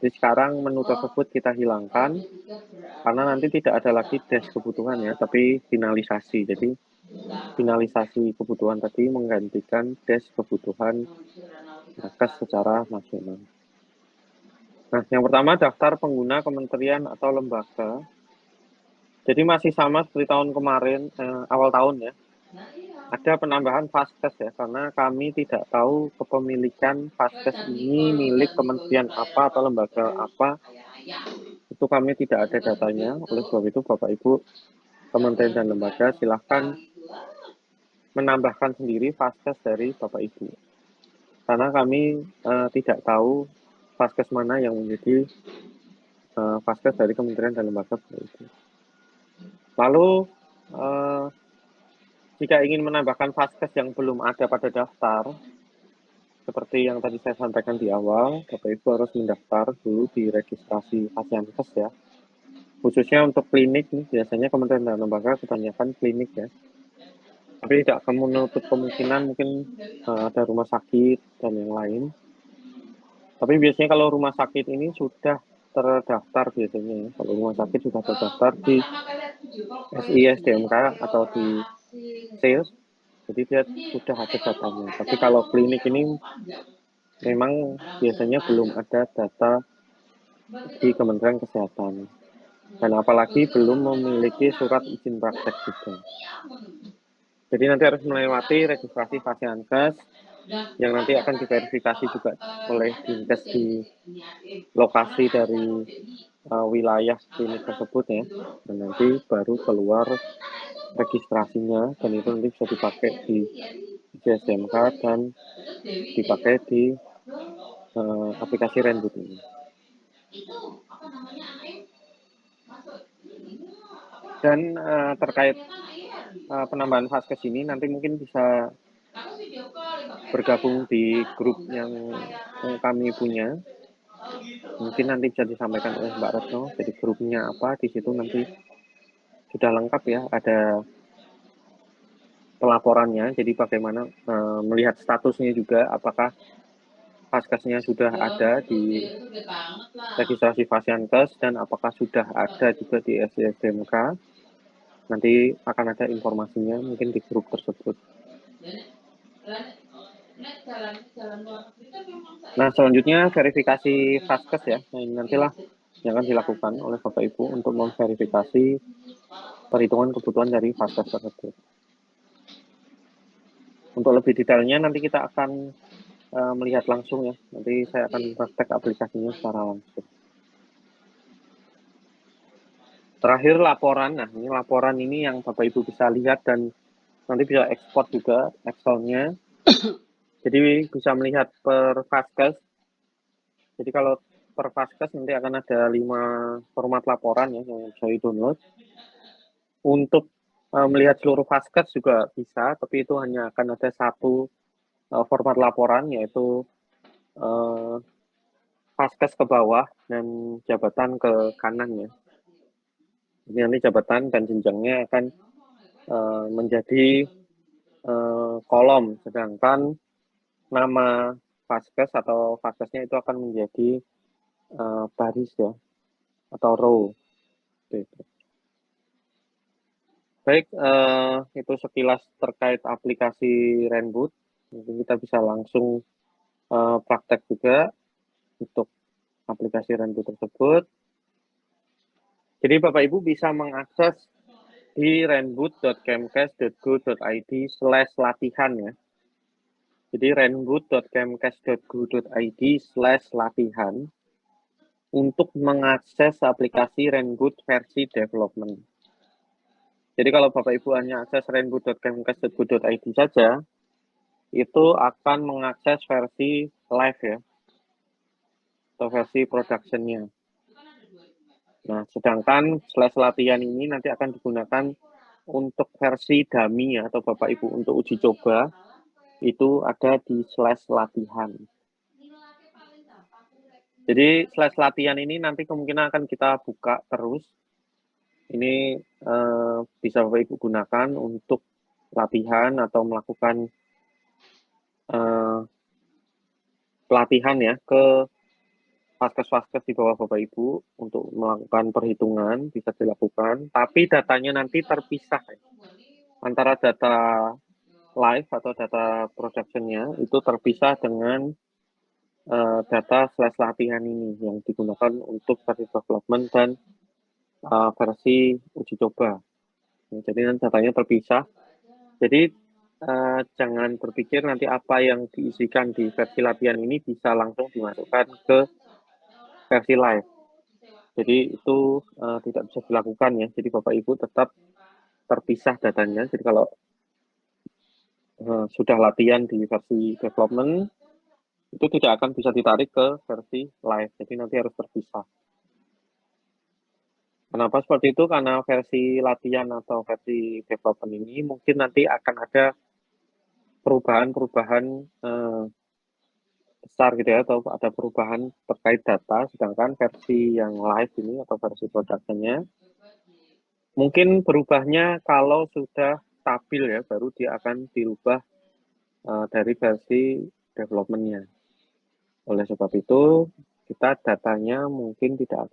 Jadi sekarang menu tersebut kita hilangkan karena nanti tidak ada lagi desk kebutuhan ya, tapi finalisasi. Jadi finalisasi kebutuhan tadi menggantikan desk kebutuhan nakes secara nasional. Nah, yang pertama daftar pengguna kementerian atau lembaga. Jadi masih sama seperti tahun kemarin, awal tahun ya. Ada penambahan Vaskes ya, karena kami tidak tahu kepemilikan Vaskes ini milik kementerian apa atau lembaga apa. Itu kami tidak ada datanya, oleh sebab itu Bapak Ibu kementerian dan lembaga silahkan menambahkan sendiri Vaskes dari Bapak Ibu. Karena kami tidak tahu Vaskes mana yang menjadi Vaskes dari kementerian dan lembaga itu. Lalu jika ingin menambahkan Vaskes yang belum ada pada daftar, seperti yang tadi saya sampaikan di awal, Bapak Ibu harus mendaftar dulu di registrasi Fasiankes ya. Khususnya untuk klinik nih, biasanya kementerian dan lembaga kebanyakan klinik ya. Tapi tidak menutup kemungkinan mungkin ada rumah sakit dan yang lain. Tapi biasanya kalau rumah sakit ini sudah terdaftar biasanya ya. Kalau rumah sakit sudah terdaftar di SI, SDMK atau di SES, jadi dia sudah ada datanya. Tapi kalau klinik ini memang biasanya belum ada data di Kementerian Kesehatan. Dan apalagi belum memiliki surat izin praktek juga. Jadi nanti harus melewati registrasi Fasiankes yang nanti akan diverifikasi juga oleh Dinkes di lokasi dari wilayah klinik tersebut ya. Dan nanti baru keluar registrasinya dan itu nanti bisa dipakai di SDMK dan dipakai di aplikasi Renbud ini. Dan terkait penambahan vaskes ini nanti mungkin bisa bergabung di grup yang kami punya. Mungkin nanti bisa disampaikan oleh Mbak Retno. Jadi grupnya apa di situ nanti sudah lengkap ya, ada pelaporannya. Jadi bagaimana melihat statusnya juga, apakah vaskesnya sudah ada di registrasi Fasiankes dan apakah sudah ada juga di SDMK. Nanti akan ada informasinya mungkin di grup tersebut. Nah, selanjutnya verifikasi vaskes ya. Nah, ini nantilah yang akan dilakukan oleh Bapak Ibu untuk memverifikasi perhitungan kebutuhan dari vaskes tersebut. Untuk lebih detailnya nanti kita akan melihat langsung ya. Nanti saya akan praktek aplikasinya secara langsung. Terakhir laporan. Nah, ini laporan ini yang Bapak Ibu bisa lihat dan nanti bisa ekspor juga Excel-nya. Jadi bisa melihat per vaskes. Jadi kalau per vaskes nanti akan ada 5 format laporan ya yang bisa di-download. Untuk melihat seluruh vaskes juga bisa, tapi itu hanya akan ada 1 format laporan yaitu vaskes ke bawah dan jabatan ke kanan ya. Jadi nanti jabatan dan jenjangnya akan menjadi kolom, sedangkan nama vaskes atau vaskesnya itu akan menjadi baris ya, atau row. Baik, itu sekilas terkait aplikasi Renbud. Mungkin kita bisa langsung praktek juga untuk aplikasi Renbud tersebut. Jadi Bapak Ibu bisa mengakses di renbud.kemkes.go.id/latihan ya. Jadi renbud.kemkes.go.id/latihan untuk mengakses aplikasi Renbud versi development. Jadi kalau Bapak Ibu hanya akses renbud.kemkes.go.id saja, itu akan mengakses versi live ya, atau versi production-nya. Nah, sedangkan /latihan ini nanti akan digunakan untuk versi dummy ya, atau Bapak Ibu untuk uji coba, itu ada di /latihan. Jadi /latihan ini nanti kemungkinan akan kita buka terus. Ini bisa Bapak Ibu gunakan untuk latihan atau melakukan pelatihan ya ke vaskes-vaskes di bawah Bapak Ibu untuk melakukan perhitungan bisa dilakukan, tapi datanya nanti terpisah ya. Antara data live atau data production-nya itu terpisah dengan data /latihan ini yang digunakan untuk versi development dan versi uji coba. Jadi nanti datanya terpisah. Jadi jangan berpikir nanti apa yang diisikan di versi latihan ini bisa langsung dimasukkan ke versi live. Jadi itu tidak bisa dilakukan ya. Jadi Bapak Ibu tetap terpisah datanya. Jadi kalau sudah latihan di versi development, itu tidak akan bisa ditarik ke versi live. Jadi nanti harus terpisah. Kenapa seperti itu? Karena versi latihan atau versi development ini mungkin nanti akan ada perubahan-perubahan besar gitu ya, atau ada perubahan terkait data, sedangkan versi yang live ini atau versi production-nya mungkin berubahnya kalau sudah stabil ya, baru dia akan dirubah dari versi development-nya. Oleh sebab itu, kita datanya mungkin tidak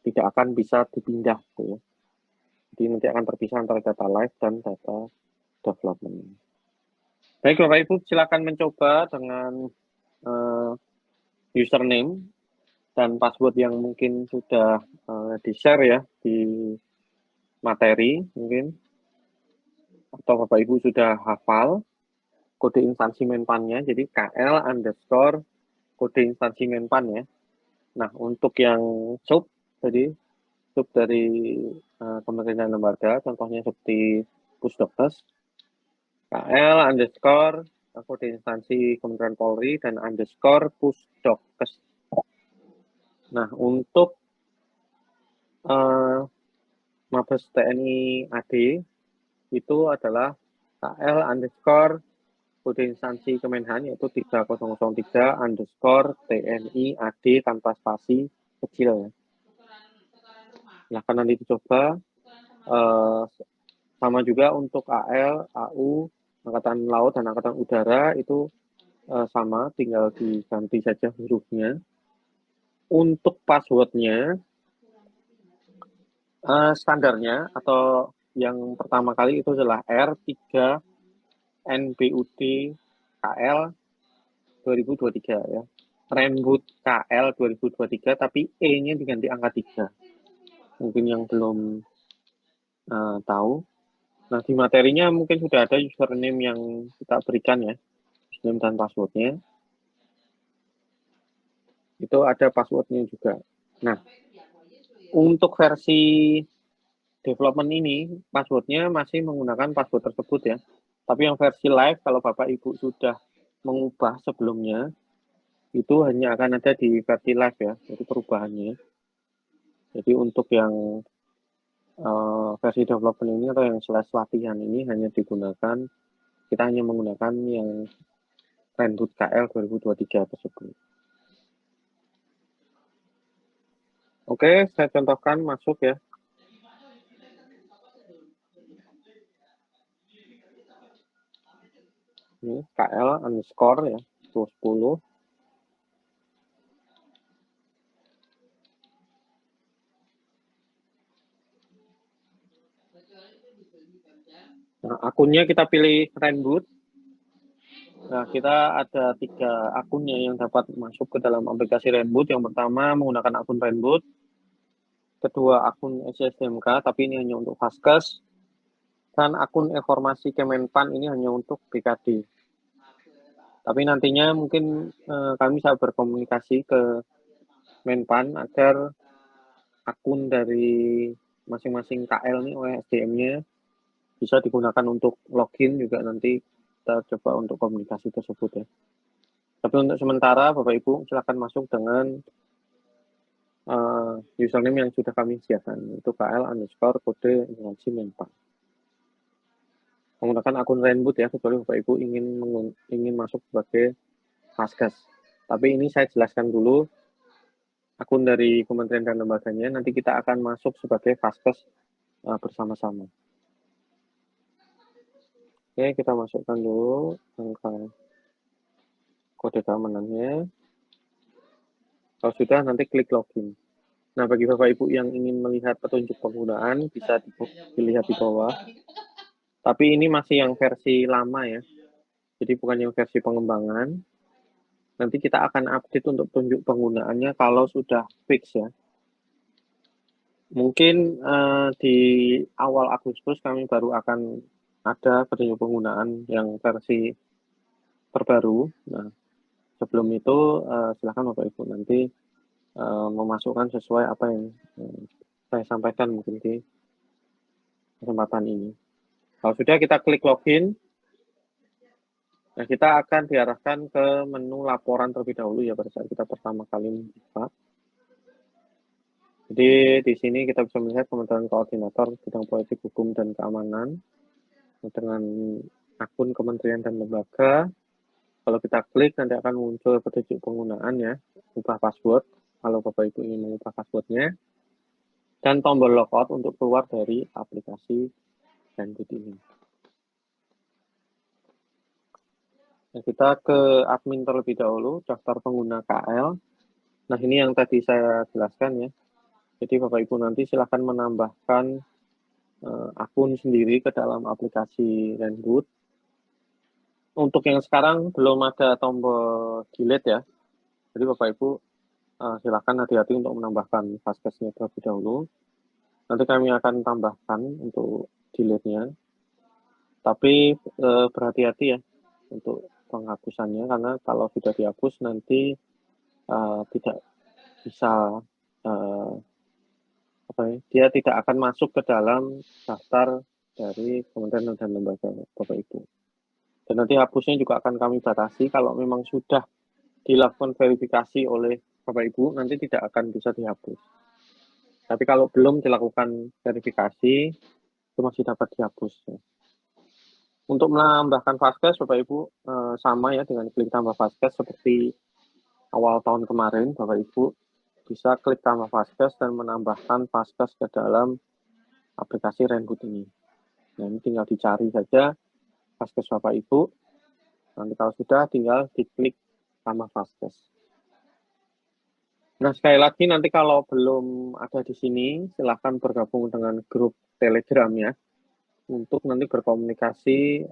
akan bisa dipindah tuh ya. Jadi nanti akan terpisah antara data live dan data development. Baik Bapak Ibu, silakan mencoba dengan username dan password yang mungkin sudah di-share ya di materi mungkin, atau Bapak Ibu sudah hafal kode instansi menpan-nya, jadi KL underscore kode instansi menpan ya. Nah, untuk yang sub tadi, sub dari kementerian dan lembaga, contohnya seperti Pusdokes, KL underscore kode instansi Kementerian Polri dan underscore Pusdokes. Nah, untuk Mabes TNI AD itu adalah KL underscore kode instansi Kemenhan yaitu 3003 underscore TNI AD tanpa spasi kecil ya. Silahkan nanti dicoba. Sama juga untuk AL, AU, Angkatan Laut dan Angkatan Udara itu sama, tinggal diganti saja hurufnya. Untuk passwordnya standarnya atau yang pertama kali itu adalah R3 NBUD KL 2023 ya. Renbud KL 2023 tapi E-nya diganti angka 3. Mungkin yang belum tahu. Nah, di materinya mungkin sudah ada username yang kita berikan ya. Username dan passwordnya. Itu ada passwordnya juga. Nah, untuk versi development ini, passwordnya masih menggunakan password tersebut ya. Tapi yang versi live, kalau Bapak Ibu sudah mengubah sebelumnya, itu hanya akan ada di versi live ya, jadi perubahannya. Jadi untuk yang versi development ini atau yang slash latihan ini hanya digunakan, kita hanya menggunakan yang Renbud KL 2023 tersebut. Oke, saya contohkan masuk ya. Ini KL underscore ya, 10. Nah, akunnya kita pilih Renbud. Nah, kita ada 3 akunnya yang dapat masuk ke dalam aplikasi Renbud. Yang pertama menggunakan akun Renbud. Kedua akun SSDMK, tapi ini hanya untuk Vaskes. Dan akun informasi Kemenpan ini hanya untuk BKD. Tapi nantinya mungkin kami bisa berkomunikasi ke Menpan agar akun dari masing-masing KL ini OSDM-nya bisa digunakan untuk login juga nanti kita coba untuk komunikasi tersebut ya. Tapi untuk sementara Bapak Ibu silakan masuk dengan username yang sudah kami sediakan, itu KL underscore kode instansi Menpan. Menggunakan akun Renbud ya, kecuali Bapak Ibu ingin masuk sebagai Vaskes. Tapi ini saya jelaskan dulu akun dari kementerian dan lembaganya, nanti kita akan masuk sebagai Vaskes bersama-sama. Oke, kita masukkan dulu angka kode keamanannya. Kalau sudah, nanti klik login. Nah, bagi Bapak Ibu yang ingin melihat petunjuk penggunaan, bisa dilihat di bawah. Tapi ini masih yang versi lama ya. Jadi bukan yang versi pengembangan. Nanti kita akan update untuk petunjuk penggunaannya kalau sudah fix ya. Mungkin di awal Agustus kami baru akan ada petunjuk penggunaan yang versi terbaru. Nah, sebelum itu silakan Bapak Ibu nanti memasukkan sesuai apa yang saya sampaikan mungkin di kesempatan ini. Kalau sudah kita klik login, nah kita akan diarahkan ke menu laporan terlebih dahulu ya pada saat kita pertama kali membuka. Jadi di sini kita bisa melihat Kementerian Koordinator Bidang Politik Hukum dan Keamanan dengan akun kementerian dan lembaga. Kalau kita klik nanti akan muncul petunjuk penggunaan ya, ubah password kalau Bapak Ibu ingin mengubah passwordnya, dan tombol logout untuk keluar dari aplikasi Renbud ini. Nah, kita ke admin terlebih dahulu, daftar pengguna KL. Nah, ini yang tadi saya jelaskan ya. Jadi Bapak Ibu nanti silahkan menambahkan akun sendiri ke dalam aplikasi Renboot. Untuk yang sekarang belum ada tombol delete ya. Jadi Bapak Ibu silahkan hati-hati untuk menambahkan Fastcash-nya terlebih dahulu. Nanti kami akan tambahkan untuk delete-nya. Tapi berhati-hati ya untuk penghapusannya, karena kalau sudah dihapus nanti tidak bisa dia tidak akan masuk ke dalam daftar dari kementerian dan lembaga Bapak Ibu. Dan nanti hapusnya juga akan kami batasi. Kalau memang sudah dilakukan verifikasi oleh Bapak Ibu, nanti tidak akan bisa dihapus. Tapi kalau belum dilakukan verifikasi, itu masih dapat dihapus. Untuk menambahkan Fastcash, Bapak Ibu sama ya dengan klik tambah Fastcash seperti awal tahun kemarin, Bapak Ibu bisa klik tambah Fastcash dan menambahkan Fastcash ke dalam aplikasi Renboot ini. Nah, ini tinggal dicari saja Fastcash Bapak Ibu. Nanti kalau sudah tinggal diklik tambah Fastcash. Nah, sekali lagi nanti kalau belum ada di sini, silahkan bergabung dengan grup Telegram ya, untuk nanti berkomunikasi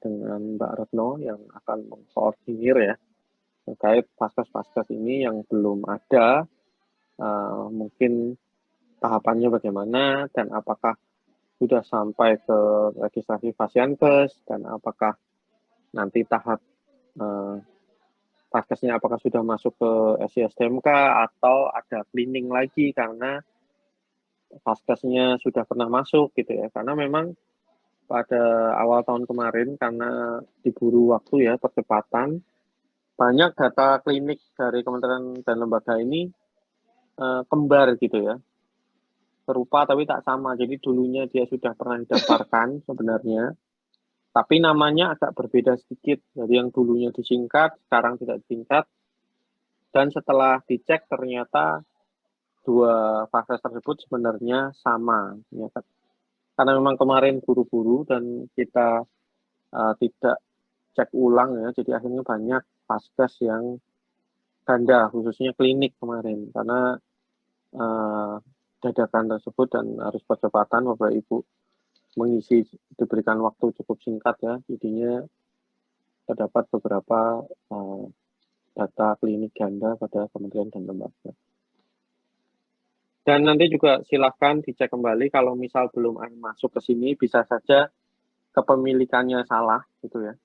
dengan Mbak Retno yang akan mengkoordinir ya, terkait Fastcash ini yang belum ada, mungkin tahapannya bagaimana, dan apakah sudah sampai ke registrasi Fasiankes, dan apakah nanti tahap Fastcash-nya apakah sudah masuk ke SI-STMK atau ada cleaning lagi karena Fastcash-nya sudah pernah masuk gitu ya. Karena memang pada awal tahun kemarin karena diburu waktu ya, percepatan, banyak data klinik dari kementerian dan lembaga ini kembar gitu ya, serupa tapi tak sama. Jadi dulunya dia sudah pernah didaftarkan sebenarnya, tapi namanya agak berbeda sedikit. Jadi yang dulunya disingkat, sekarang tidak disingkat. Dan setelah dicek ternyata dua Fastcash tersebut sebenarnya sama. Ya, karena memang kemarin buru-buru dan kita tidak cek ulang ya, jadi akhirnya banyak Fastcash yang ganda, khususnya klinik kemarin. Karena dadakan tersebut dan harus percepatan Bapak Ibu mengisi, diberikan waktu cukup singkat ya, jadinya terdapat beberapa data klinik ganda pada kementerian dan lembaga. Dan nanti juga silahkan dicek kembali kalau misal belum masuk ke sini, bisa saja kepemilikannya salah gitu ya.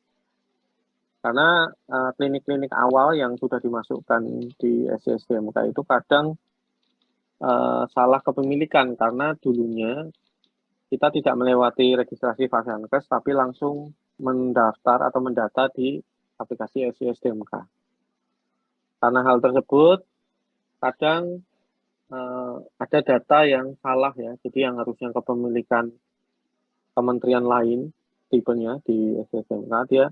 Karena klinik-klinik awal yang sudah dimasukkan di SI-STMK itu kadang salah kepemilikan karena dulunya kita tidak melewati registrasi Fasiankes tapi langsung mendaftar atau mendata di aplikasi SI-STMK. Karena hal tersebut, kadang ada data yang salah ya, jadi yang harusnya kepemilikan kementerian lain tipenya di SI-STMK, dia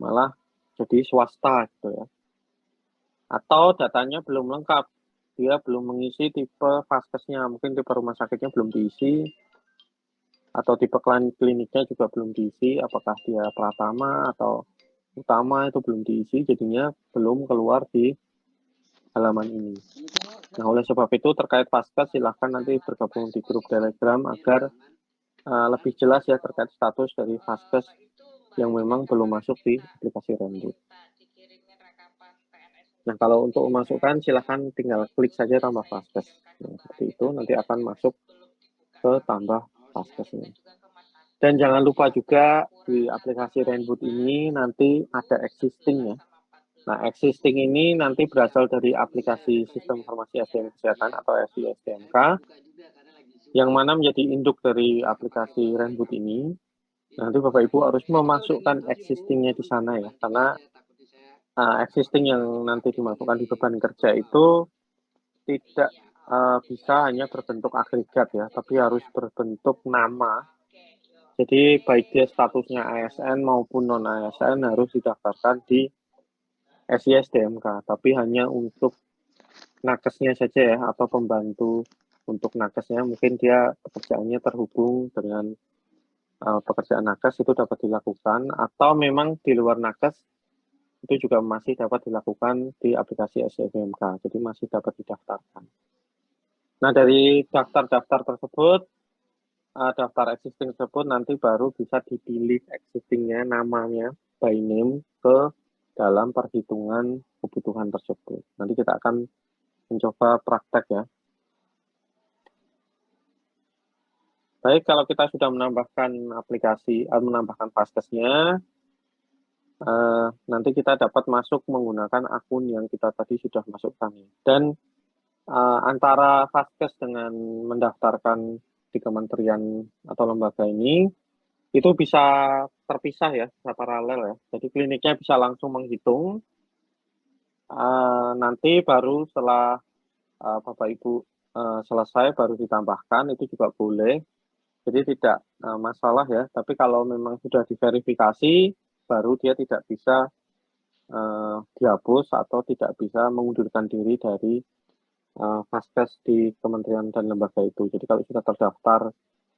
malah jadi swasta gitu ya. Atau datanya belum lengkap, dia belum mengisi tipe Fastcash-nya, mungkin tipe rumah sakitnya belum diisi, atau tipe kliniknya juga belum diisi, apakah dia Pratama atau Utama itu belum diisi, jadinya belum keluar di halaman ini. Nah, oleh sebab itu terkait Fastcash silahkan nanti bergabung di grup Telegram agar lebih jelas ya terkait status dari Fastcash yang memang belum masuk di aplikasi Renboot. Nah, kalau untuk memasukkan silahkan tinggal klik saja tambah Fastcash. Nah, seperti itu nanti akan masuk ke tambah Fastcash-nya. Dan jangan lupa juga di aplikasi Renboot ini nanti ada existing ya. Nah, existing ini nanti berasal dari aplikasi Sistem Informasi SDM Kesehatan atau SI-STMK, yang mana menjadi induk dari aplikasi Renboot ini. Nanti Bapak Ibu harus memasukkan existingnya di sana ya, karena existing yang nanti dimasukkan di beban kerja itu tidak bisa hanya berbentuk agregat ya, tapi harus berbentuk nama. Jadi baik dia statusnya ASN maupun non-ASN harus didaftarkan di SI-STMK, tapi hanya untuk nakesnya saja ya, atau pembantu untuk nakesnya, mungkin dia pekerjaannya terhubung dengan pekerjaan nakes itu dapat dilakukan, atau memang di luar nakes itu juga masih dapat dilakukan di aplikasi SCBMK, jadi masih dapat didaftarkan. Nah, dari daftar-daftar tersebut, daftar existing tersebut nanti baru bisa dipilih existingnya namanya by name ke dalam perhitungan kebutuhan tersebut. Nanti kita akan mencoba praktek ya. Baik, kalau kita sudah menambahkan aplikasi, menambahkan Fastcase-nya, nanti kita dapat masuk menggunakan akun yang kita tadi sudah masukkan. Dan antara Fastcase dengan mendaftarkan di kementerian atau lembaga ini, itu bisa terpisah ya, bisa paralel ya. Jadi kliniknya bisa langsung menghitung, nanti baru setelah Bapak Ibu selesai baru ditambahkan, itu juga boleh. Jadi tidak masalah ya, tapi kalau memang sudah diverifikasi, baru dia tidak bisa dihapus atau tidak bisa mengundurkan diri dari Fastcase di kementerian dan lembaga itu. Jadi kalau sudah terdaftar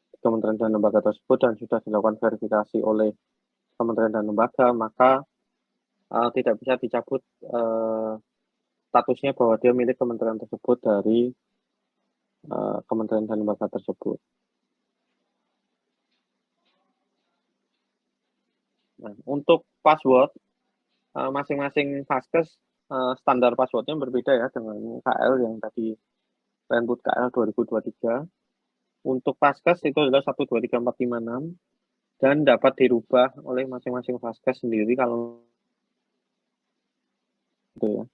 di kementerian dan lembaga tersebut dan sudah dilakukan verifikasi oleh kementerian dan lembaga, maka tidak bisa dicabut statusnya bahwa dia milik kementerian tersebut dari kementerian dan lembaga tersebut. Nah, untuk password, masing-masing Fastcase standar passwordnya berbeda ya dengan KL yang tadi Renbud KL 2023. Untuk Fastcase itu adalah 123456 dan dapat dirubah oleh masing-masing Fastcase sendiri kalau gitu ya.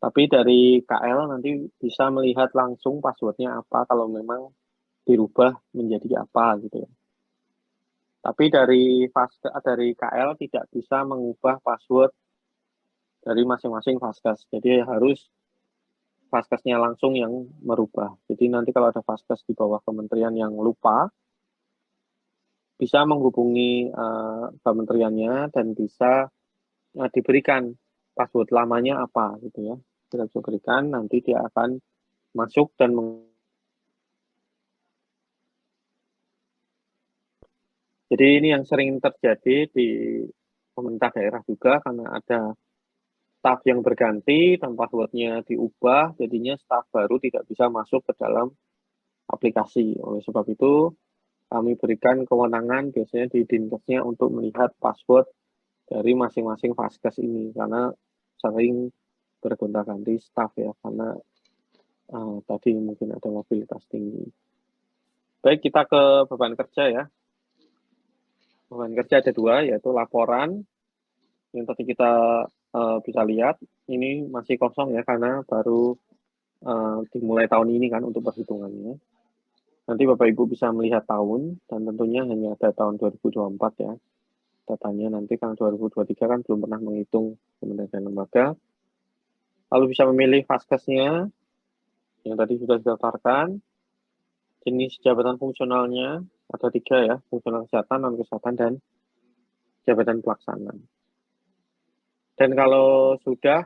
Tapi dari KL nanti bisa melihat langsung passwordnya apa kalau memang dirubah menjadi apa gitu ya. Tapi dari KL tidak bisa mengubah password dari masing-masing Fastcase. Jadi harus Fastcase-nya langsung yang merubah. Jadi nanti kalau ada Fastcase di bawah kementerian yang lupa, bisa menghubungi kementeriannya dan bisa diberikan password lamanya apa gitu ya. Kita bisa berikan, nanti dia akan masuk dan jadi ini yang sering terjadi di pemerintah daerah juga karena ada staf yang berganti dan passwordnya diubah, jadinya staf baru tidak bisa masuk ke dalam aplikasi. Oleh sebab itu, kami berikan kewenangan biasanya di Dinkesnya untuk melihat password dari masing-masing Fastcase ini, karena sering bergonta-ganti staf ya, karena tadi mungkin ada mobilitas tinggi. Baik, kita ke beban kerja ya. Beban kerja ada dua, yaitu laporan, yang tadi kita bisa lihat, ini masih kosong ya, karena baru dimulai tahun ini kan untuk perhitungannya. Nanti Bapak Ibu bisa melihat tahun, dan tentunya hanya ada tahun 2024 ya. Datanya nanti tahun 2023 kan belum pernah menghitung kementerian dan lembaga. Lalu bisa memilih Fastcase-nya, yang tadi sudah didaftarkan. Jenis jabatan fungsionalnya, ada 3 ya, fungsional kesehatan, non-kesehatan, dan jabatan pelaksana. Dan kalau sudah,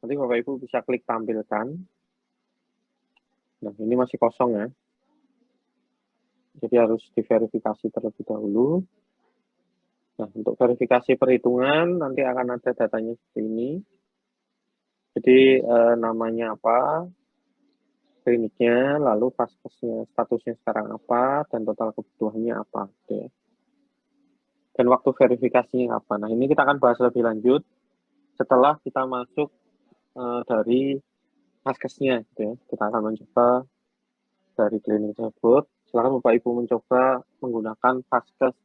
nanti Bapak Ibu bisa klik tampilkan. Nah, ini masih kosong ya. Jadi harus diverifikasi terlebih dahulu. Nah, untuk verifikasi perhitungan, nanti akan ada datanya seperti ini. Jadi namanya apa, kliniknya, lalu Fastcase-nya, statusnya sekarang apa, dan total kebutuhannya apa. Gitu ya. Dan waktu verifikasinya apa. Nah, ini kita akan bahas lebih lanjut setelah kita masuk dari Fastcase-nya. Gitu ya. Kita akan mencoba dari klinik tersebut. Silakan Bapak Ibu mencoba menggunakan Fastcase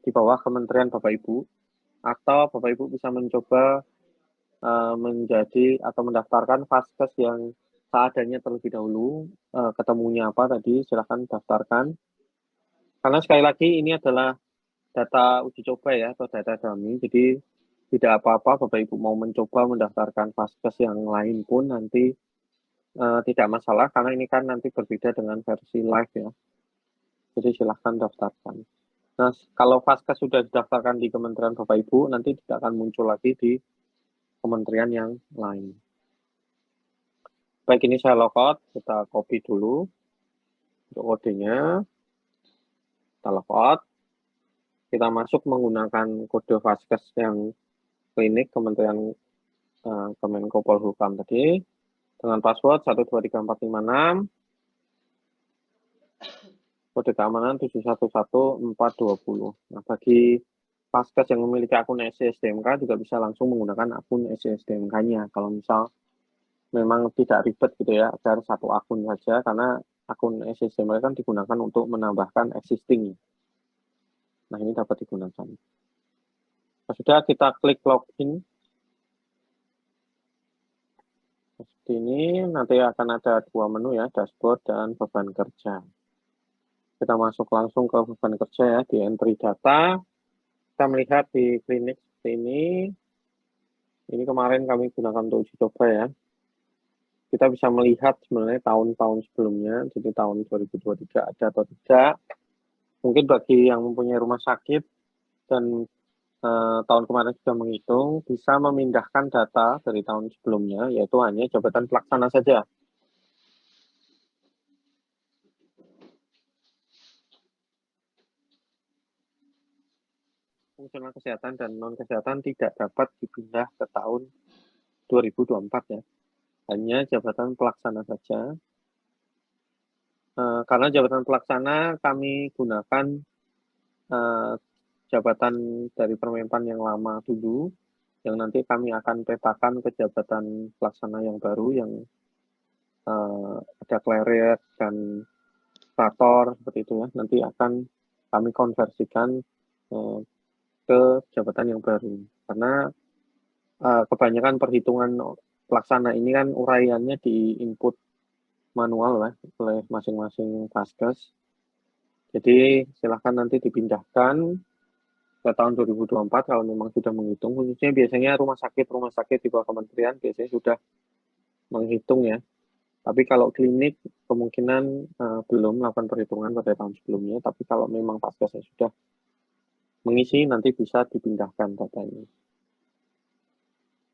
di bawah kementerian Bapak Ibu, atau Bapak Ibu bisa mencoba menjadi atau mendaftarkan Fastcase yang seadanya terlebih dahulu. Ketemunya apa tadi, silakan daftarkan. Karena sekali lagi ini adalah data uji coba ya, atau data dummy, jadi tidak apa-apa Bapak Ibu mau mencoba mendaftarkan Fastcase yang lain pun nanti tidak masalah, karena ini kan nanti berbeda dengan versi live ya. Jadi silahkan daftarkan. Nah, kalau Fastcase sudah didaftarkan di kementerian Bapak Ibu, nanti tidak akan muncul lagi di kementerian yang lain. Baik, ini saya logout, kita copy dulu untuk kodenya. Kita logout. Kita masuk menggunakan kode Fastcase yang klinik Kementerian Kemenko Polhukam tadi dengan password 123456, kode keamanan 711420. Nah, bagi Paskes yang memiliki akun SC-SDMK juga bisa langsung menggunakan akun SC-SDMK-nya. Kalau misal memang tidak ribet gitu ya, agar satu akun saja, karena akun SC-SDMK kan digunakan untuk menambahkan existing. Nah, ini dapat digunakan. Nah, sudah kita klik login. Seperti ini, nanti akan ada dua menu ya, dashboard dan beban kerja. Kita masuk langsung ke beban kerja ya, di entry data. Kita melihat di klinik seperti ini. Ini kemarin kami gunakan untuk uji coba ya. Kita bisa melihat sebenarnya tahun-tahun sebelumnya, jadi tahun 2023 ada atau tidak. Mungkin bagi yang mempunyai rumah sakit dan tahun kemarin sudah menghitung, bisa memindahkan data dari tahun sebelumnya, yaitu hanya jabatan pelaksana saja. Fungsional kesehatan dan non-kesehatan tidak dapat dipindah ke tahun 2024 ya. Hanya jabatan pelaksana saja. Karena jabatan pelaksana kami gunakan jabatan dari Permenpan yang lama dulu, yang nanti kami akan petakan ke jabatan pelaksana yang baru yang ada kleret dan operator seperti itu ya. Nanti akan kami konversikan ke jabatan yang baru, karena kebanyakan perhitungan pelaksana ini kan uraiannya di input manual lah oleh masing-masing Paskes. Jadi silahkan nanti dipindahkan ke tahun 2024 kalau memang sudah menghitung, khususnya biasanya rumah sakit di bawah kementerian biasanya sudah menghitung ya. Tapi kalau klinik kemungkinan belum melakukan perhitungan pada tahun sebelumnya, tapi kalau memang Paskesnya sudah mengisi nanti bisa dipindahkan datanya.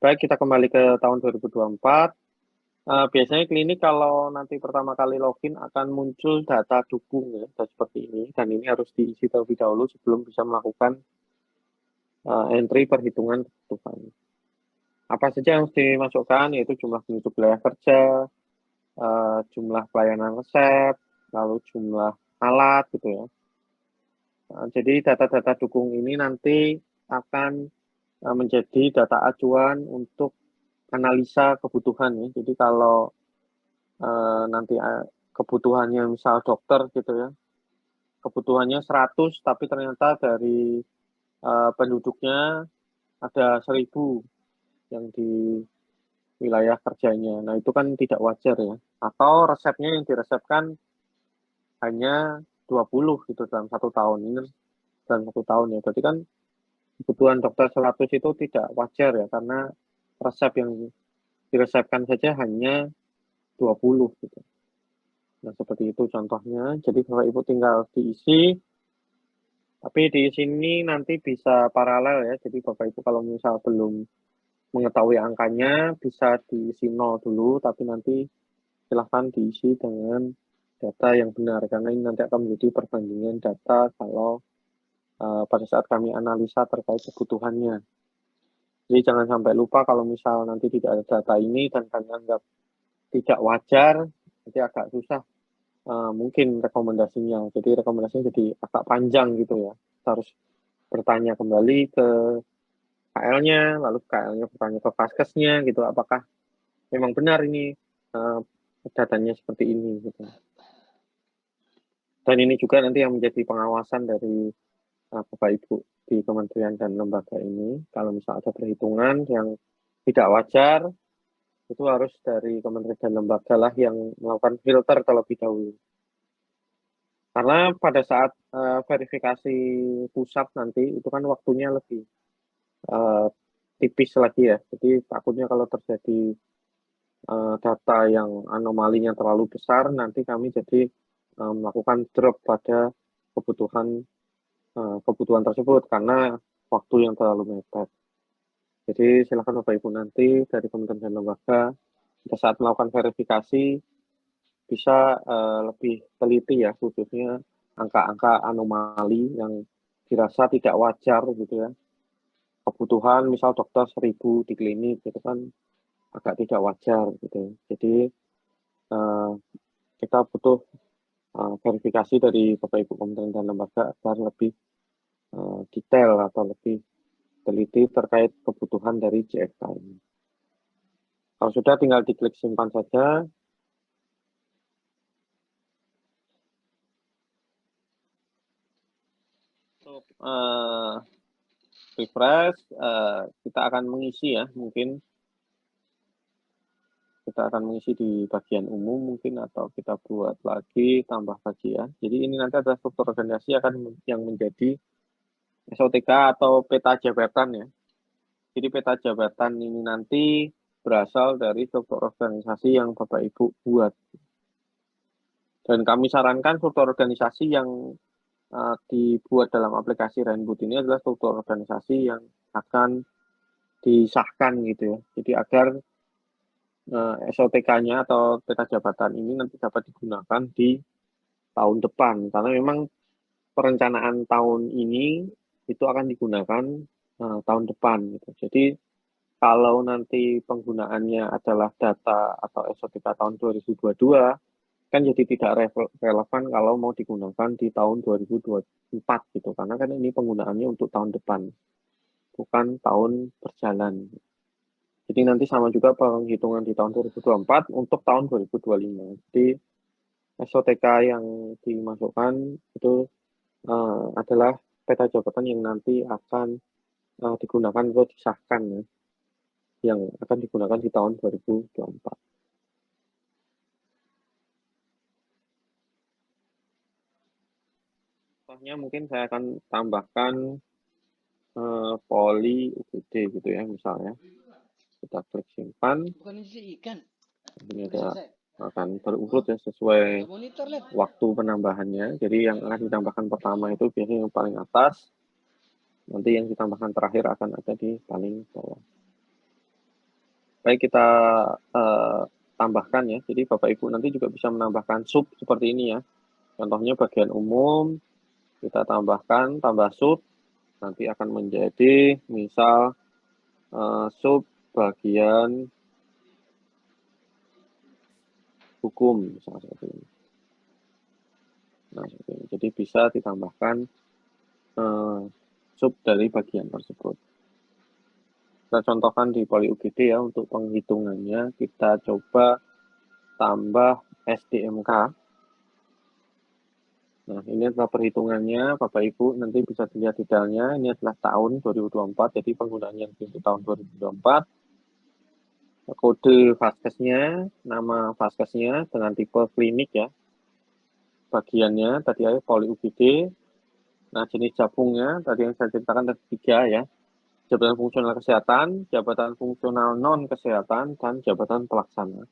Baik, kita kembali ke tahun 2024. Biasanya klinik kalau nanti pertama kali login akan muncul data dukung ya, seperti ini. Dan ini harus diisi terlebih dahulu sebelum bisa melakukan entry perhitungan kebutuhan. Apa saja yang harus dimasukkan, yaitu jumlah penduduk wilayah kerja, jumlah pelayanan resep, lalu jumlah alat gitu ya. Jadi data-data dukung ini nanti akan menjadi data acuan untuk analisa kebutuhan ya. Jadi kalau nanti kebutuhannya misal dokter gitu ya, kebutuhannya 100 tapi ternyata dari penduduknya ada 1000 yang di wilayah kerjanya. Nah, itu kan tidak wajar ya. Atau resepnya yang diresepkan hanya 20 gitu dalam 1 tahun. Ini dalam 1 tahun ya. Berarti kan kebutuhan dokter 100 itu tidak wajar ya, karena resep yang diresepkan saja hanya 20 gitu. Nah, seperti itu contohnya. Jadi Bapak Ibu tinggal diisi. Tapi di sini nanti bisa paralel ya. Jadi Bapak Ibu kalau misal belum mengetahui angkanya bisa diisi 0 dulu, tapi nanti silahkan diisi dengan data yang benar, karena ini nanti akan menjadi perbandingan data kalau pada saat kami analisa terkait kebutuhannya. Jadi jangan sampai lupa kalau misal nanti tidak ada data ini dan kami anggap tidak wajar, nanti agak susah mungkin rekomendasinya. Jadi rekomendasinya jadi agak panjang gitu ya. Kita harus bertanya kembali ke KL-nya, lalu KL-nya bertanya ke Paskesnya gitu, apakah memang benar ini datanya seperti ini gitu. Dan ini juga nanti yang menjadi pengawasan dari Bapak Ibu di kementerian dan lembaga ini. Kalau misal ada perhitungan yang tidak wajar, itu harus dari kementerian dan lembaga lah yang melakukan filter terlebih dahulu. Karena pada saat verifikasi pusat nanti itu kan waktunya lebih tipis lagi ya. Jadi takutnya kalau terjadi data yang anomalinya terlalu besar, nanti kami jadi melakukan drop pada kebutuhan tersebut karena waktu yang terlalu mepet. Jadi silakan Bapak Ibu nanti dari kementerian dan lembaga pada saat melakukan verifikasi bisa lebih teliti ya, khususnya angka-angka anomali yang dirasa tidak wajar gitu ya. kebutuhan misal dokter 1000 di klinik itu kan agak tidak wajar gitu. Jadi kita butuh verifikasi dari Bapak Ibu Kementerian dan lembaga agar lebih detail atau lebih teliti terkait kebutuhan dari JFK ini. Kalau sudah tinggal diklik simpan saja. Untuk refresh, kita akan mengisi ya, mungkin kita akan mengisi di bagian umum mungkin, atau kita buat lagi, tambah lagi ya. Jadi ini nanti adalah struktur organisasi yang menjadi SOTK atau peta jabatan ya. Jadi peta jabatan ini nanti berasal dari struktur organisasi yang Bapak Ibu buat. Dan kami sarankan struktur organisasi yang dibuat dalam aplikasi Rainboot ini adalah struktur organisasi yang akan disahkan gitu ya. Jadi agar SOTK-nya atau peta jabatan ini nanti dapat digunakan di tahun depan. Karena memang perencanaan tahun ini itu akan digunakan tahun depan gitu. Jadi kalau nanti penggunaannya adalah data atau SOTK tahun 2022, kan jadi tidak relevan kalau mau digunakan di tahun 2024 gitu. Karena kan ini penggunaannya untuk tahun depan, bukan tahun berjalan. Jadi nanti sama juga penghitungan di tahun 2024 untuk tahun 2025. Jadi SOTK yang dimasukkan itu adalah peta jabatan yang nanti akan digunakan atau disahkan ya, yang akan digunakan di tahun 2024. Contohnya mungkin saya akan tambahkan poli UGD gitu ya misalnya. Kita klik simpan. Bukan isi ikan. Ini ada akan berurut ya sesuai waktu penambahannya. Jadi yang akan ditambahkan pertama itu biasanya yang paling atas. Nanti yang ditambahkan terakhir akan ada di paling bawah. Baik, kita tambahkan ya. Jadi Bapak Ibu nanti juga bisa menambahkan sub seperti ini ya. Contohnya bagian umum, kita tambahkan, tambah sub. Nanti akan menjadi misal sub bagian hukum misalnya seperti ini. Nah, seperti ini. Jadi bisa ditambahkan sub dari bagian tersebut. Kita contohkan di poli UGD ya, untuk penghitungannya kita coba tambah SDMK. Nah, ini adalah perhitungannya, Bapak Ibu nanti bisa dilihat detailnya. Ini adalah tahun 2024, jadi penggunaannya untuk tahun 2024. Kode vaskesnya, nama vaskesnya dengan tipe klinik ya. Bagiannya tadi ada poli UGD. Nah, jenis jabungnya tadi yang saya ceritakan ada 3 ya. Jabatan fungsional kesehatan, jabatan fungsional non kesehatan, dan jabatan pelaksana.